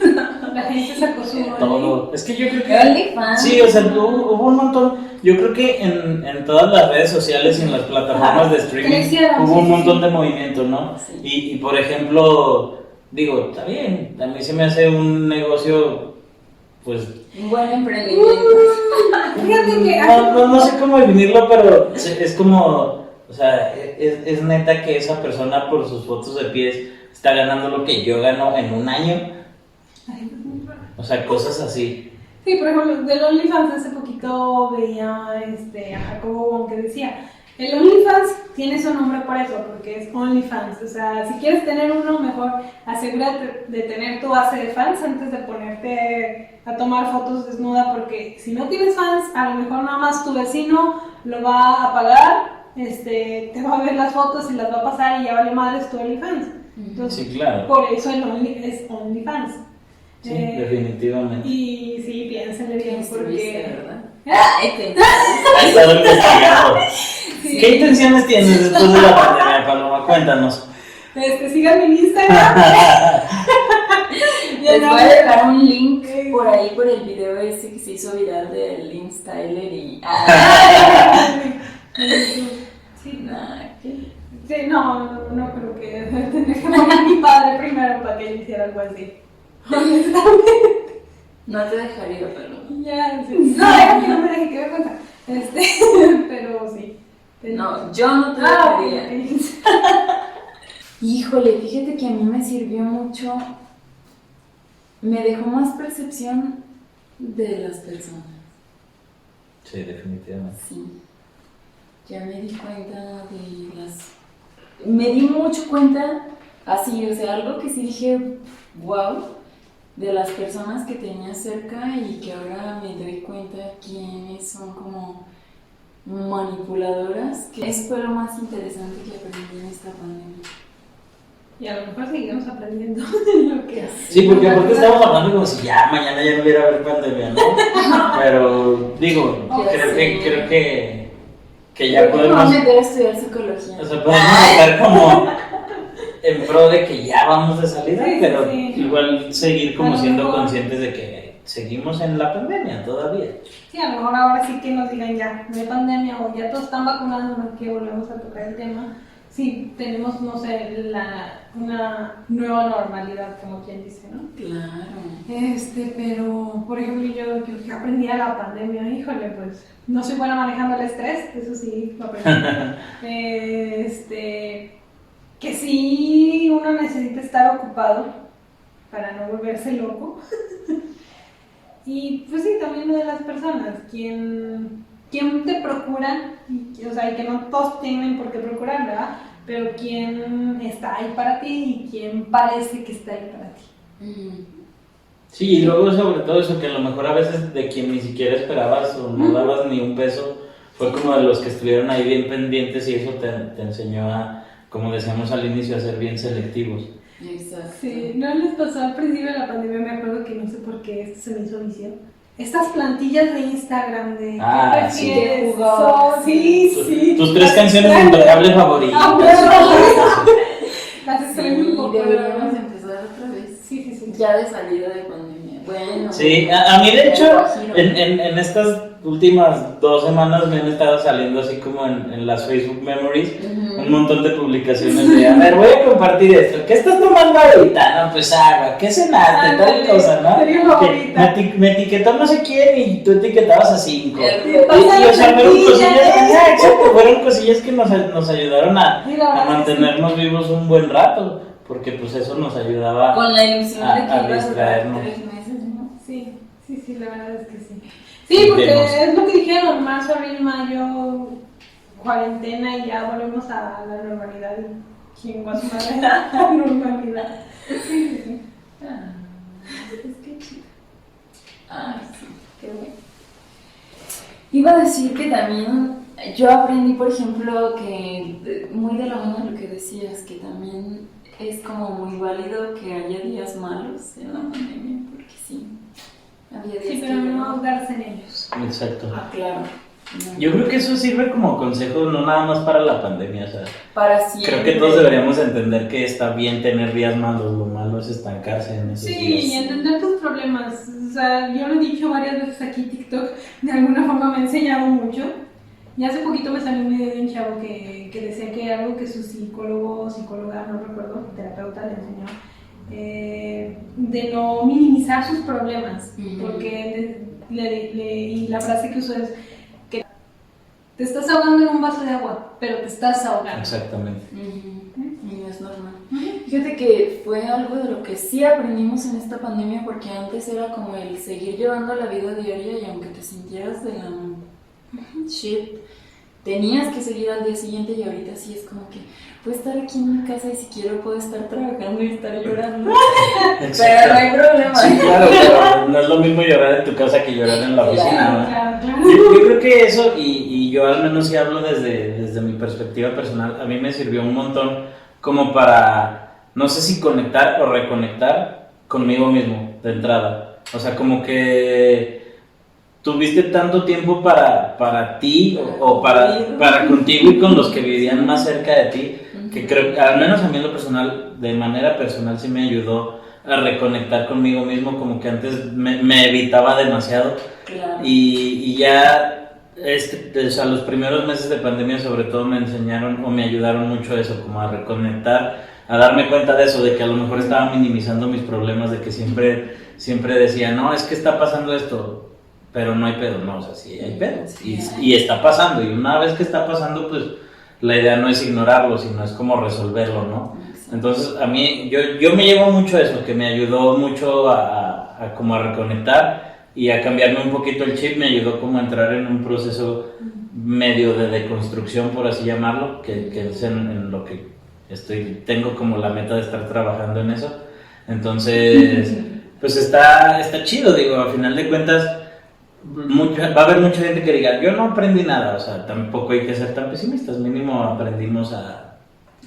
la gente sacó su
Todo. Es que yo creo que...
OnlyFans.
Sí, o sea, hubo un montón. Yo creo que en todas las redes sociales y en las plataformas de streaming
crecieron,
hubo
sí,
un
sí,
montón
sí.
de movimiento, ¿no?
Sí.
Y por ejemplo, digo, está bien, a mí se me hace un negocio, pues...
Un buen emprendimiento.
Fíjate que
No sé cómo definirlo, pero es como, o sea, es neta que esa persona por sus fotos de pies está ganando lo que yo gano en un año. O sea, cosas así.
Sí, por ejemplo, del OnlyFans hace poquito veía a Jacobo Wong que decía, el OnlyFans tiene su nombre por eso, porque es OnlyFans. O sea, si quieres tener uno, mejor asegúrate de tener tu base de fans antes de ponerte a tomar fotos desnuda, porque si no tienes fans, a lo mejor nada más tu vecino lo va a pagar, te va a ver las fotos y las va a pasar y ya vale madres tu OnlyFans. Entonces,
Sí, claro.
por eso es OnlyFans.
Sí, definitivamente.
Y sí, piénsenle bien, porque...
¿verdad?
Ha estado investigado.
Sí.
¿Qué intenciones tienes después de la pandemia, Paloma? Cuéntanos.
Síganme en Instagram.
Les voy a dejar un link por ahí por el video ese que se hizo viral del Lynn Styler y...
Sí,
Nah, ¿qué?
sí, no creo que tendría que morir mi padre primero para que él hiciera algo así. Honestamente.
No te dejaría, pero...
Ya, sí. No, déjame, no me deje que me cuenta. Pero sí.
No, yo no te
Ah,
dejaría.
ok.
Híjole, fíjate que a mí me sirvió mucho, me dejó más percepción de las personas.
Sí, definitivamente.
Sí, ya me di cuenta de las... Me di mucho cuenta, así, o sea, algo que sí dije, wow, de las personas que tenía cerca y que ahora me doy cuenta quiénes son como manipuladoras, que eso fue lo más interesante que aprendí en esta pandemia.
Y a lo mejor seguimos aprendiendo lo que hace.
Sí, porque aparte estamos hablando como si ya mañana ya no hubiera haber pandemia, ¿no? Pero digo, creo que ya
Creo que me voy
podemos,
a meter a estudiar psicología.
o sea, podemos estar como en pro de que ya vamos de salida,
Sí,
pero
sí.
igual seguir
A
como
lo
siendo
mejor.
conscientes de que seguimos en la pandemia todavía.
Sí, a lo mejor ahora sí que nos digan ya, no hay pandemia o ya todos están vacunados, no que volvemos a tocar el tema. Sí, tenemos, no sé, una nueva normalidad, como quien dice, ¿no?
Claro.
Pero, por ejemplo, yo que aprendí a la pandemia, híjole, pues, no soy buena manejando el estrés, eso sí, lo aprendí. Que sí, uno necesita estar ocupado para no volverse loco. Y pues sí, también lo de las personas, quién te procura, o sea, y que no todos tienen por qué procurar, ¿verdad? Pero quién está ahí para ti y quién parece que está ahí para ti.
Sí, y luego sobre todo eso que a lo mejor a veces de quien ni siquiera esperabas o no dabas ni un peso, fue como de los que estuvieron ahí bien pendientes y eso te enseñó a, como decíamos al inicio, a ser bien selectivos.
Exacto.
Sí, no les pasó al principio de la pandemia, me acuerdo que no sé por qué esto se me hizo vicio. Estas plantillas de Instagram de
Ah,
¿qué
sí.
prefieres?
De jugar.
Sí.
Tus 3 canciones intocables favoritas.
Ah, bueno. Las extraño un poco.
Deberíamos empezar otra vez.
Sí.
Ya de salida de pandemia. Bueno.
Sí, a mí de hecho, en estas últimas 2 semanas me han estado saliendo así como en las Facebook Memories un montón de publicaciones de, a ver, voy a compartir esto, ¿qué estás tomando ahorita? No, pues agua, ¿qué cenaste? Tal cosa, ¿no? Que me etiquetó no sé quién y tú etiquetabas a 5. Y o sea, fueron cosillas, exacto, fueron cosillas que nos ayudaron a mantenernos vivos un buen rato, porque pues eso nos ayudaba
con la ilusión de que
a
iba a durar
distraernos.
3 meses, ¿no?
Sí, la verdad es que sí. Sí, porque es lo que dijeron, marzo, abril, mayo, cuarentena y ya volvemos a la normalidad. Chingo a su madre la normalidad. Sí.
Es que chido. Ay, sí, qué bueno. Iba a decir que también yo aprendí, por ejemplo, que muy de la mano de lo que decías, que también es como muy válido que haya días malos en la pandemia, porque sí, había días
Sí,
que
pero no
yo-
ahogarse en ellos.
Exacto.
Ah, claro. No.
Yo creo que eso sirve como consejo no nada más para la pandemia, o sea,
Para siempre.
creo que todos deberíamos entender que está bien tener días malos, lo malo es estancarse en esos
Sí,
días.
y entender tus problemas. O sea, yo lo he dicho varias veces aquí, TikTok de alguna forma me ha enseñado mucho. Y hace poquito me salió un video de un chavo que decía que algo que su psicólogo, psicóloga, no recuerdo, terapeuta le enseñó, de no minimizar sus problemas.
Ujú.
Porque y la frase que usó es que te estás ahogando en un vaso de agua, pero te estás ahogando.
Exactamente.
Ujú. Y no es normal. Fíjate que fue algo de lo que sí aprendimos en esta pandemia, porque antes era como el seguir llevando la vida diaria y aunque te sintieras de la shit, tenías que seguir al día siguiente, y ahorita sí es como que puedo estar aquí en mi casa y si quiero puedo estar trabajando y estar llorando. Pero no hay problema.
Sí, claro, pero no es lo mismo llorar en tu casa que llorar en la oficina, ¿no?
Claro, claro.
Yo creo que eso, y yo al menos sí hablo desde mi perspectiva personal, a mí me sirvió un montón como para, no sé si conectar o reconectar conmigo mismo de entrada. O sea, como que tuviste tanto tiempo para ti o para contigo y con los que vivían más cerca de ti, que creo, al menos a mí en lo personal, de manera personal sí me ayudó a reconectar conmigo mismo, como que antes me evitaba demasiado.
Claro.
Y ya, o sea, los primeros meses de pandemia sobre todo me enseñaron o me ayudaron mucho a eso, como a reconectar, a darme cuenta de eso, de que a lo mejor estaba minimizando mis problemas, de que siempre decía, no, es que está pasando esto, pero no hay pedo, no, o sea, sí hay pedo, y está pasando, y una vez que está pasando, pues la idea no es ignorarlo, sino es como resolverlo, ¿no? Entonces, a mí, yo me llevo mucho eso, que me ayudó mucho a como a reconectar y a cambiarme un poquito el chip, me ayudó como a entrar en un proceso medio de deconstrucción, por así llamarlo, que es en lo que tengo como la meta de estar trabajando en eso. Entonces, pues está chido, digo, a final de cuentas, va a haber mucha gente que diga, yo no aprendí nada, o sea, tampoco hay que ser tan pesimistas, mínimo aprendimos a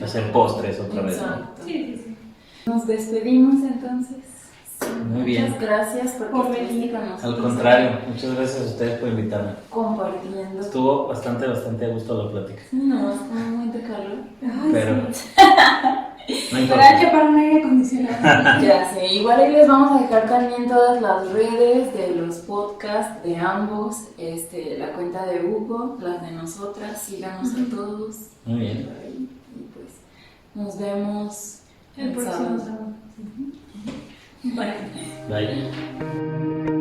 hacer postres otra vez, ¿no?
Exacto.
Sí, sí, sí.
Nos despedimos entonces.
Muy bien.
Muchas gracias
Por
estuviste
venir.
con nosotros.
Al contrario, muchas gracias a ustedes por invitarme.
Compartiendo.
Estuvo bastante a gusto la plática.
Sí, no, es como muy de calor.
Ay,
Pero
sí.
no
Para
importa.
chapar un aire acondicionado.
Ya sé, igual ahí les vamos a dejar también todas las redes de los podcasts de ambos, la cuenta de Hugo, las de nosotras, síganos a todos.
Muy bien.
Y pues nos vemos
El próximo
sábado.
sábado. Bueno.
Bye.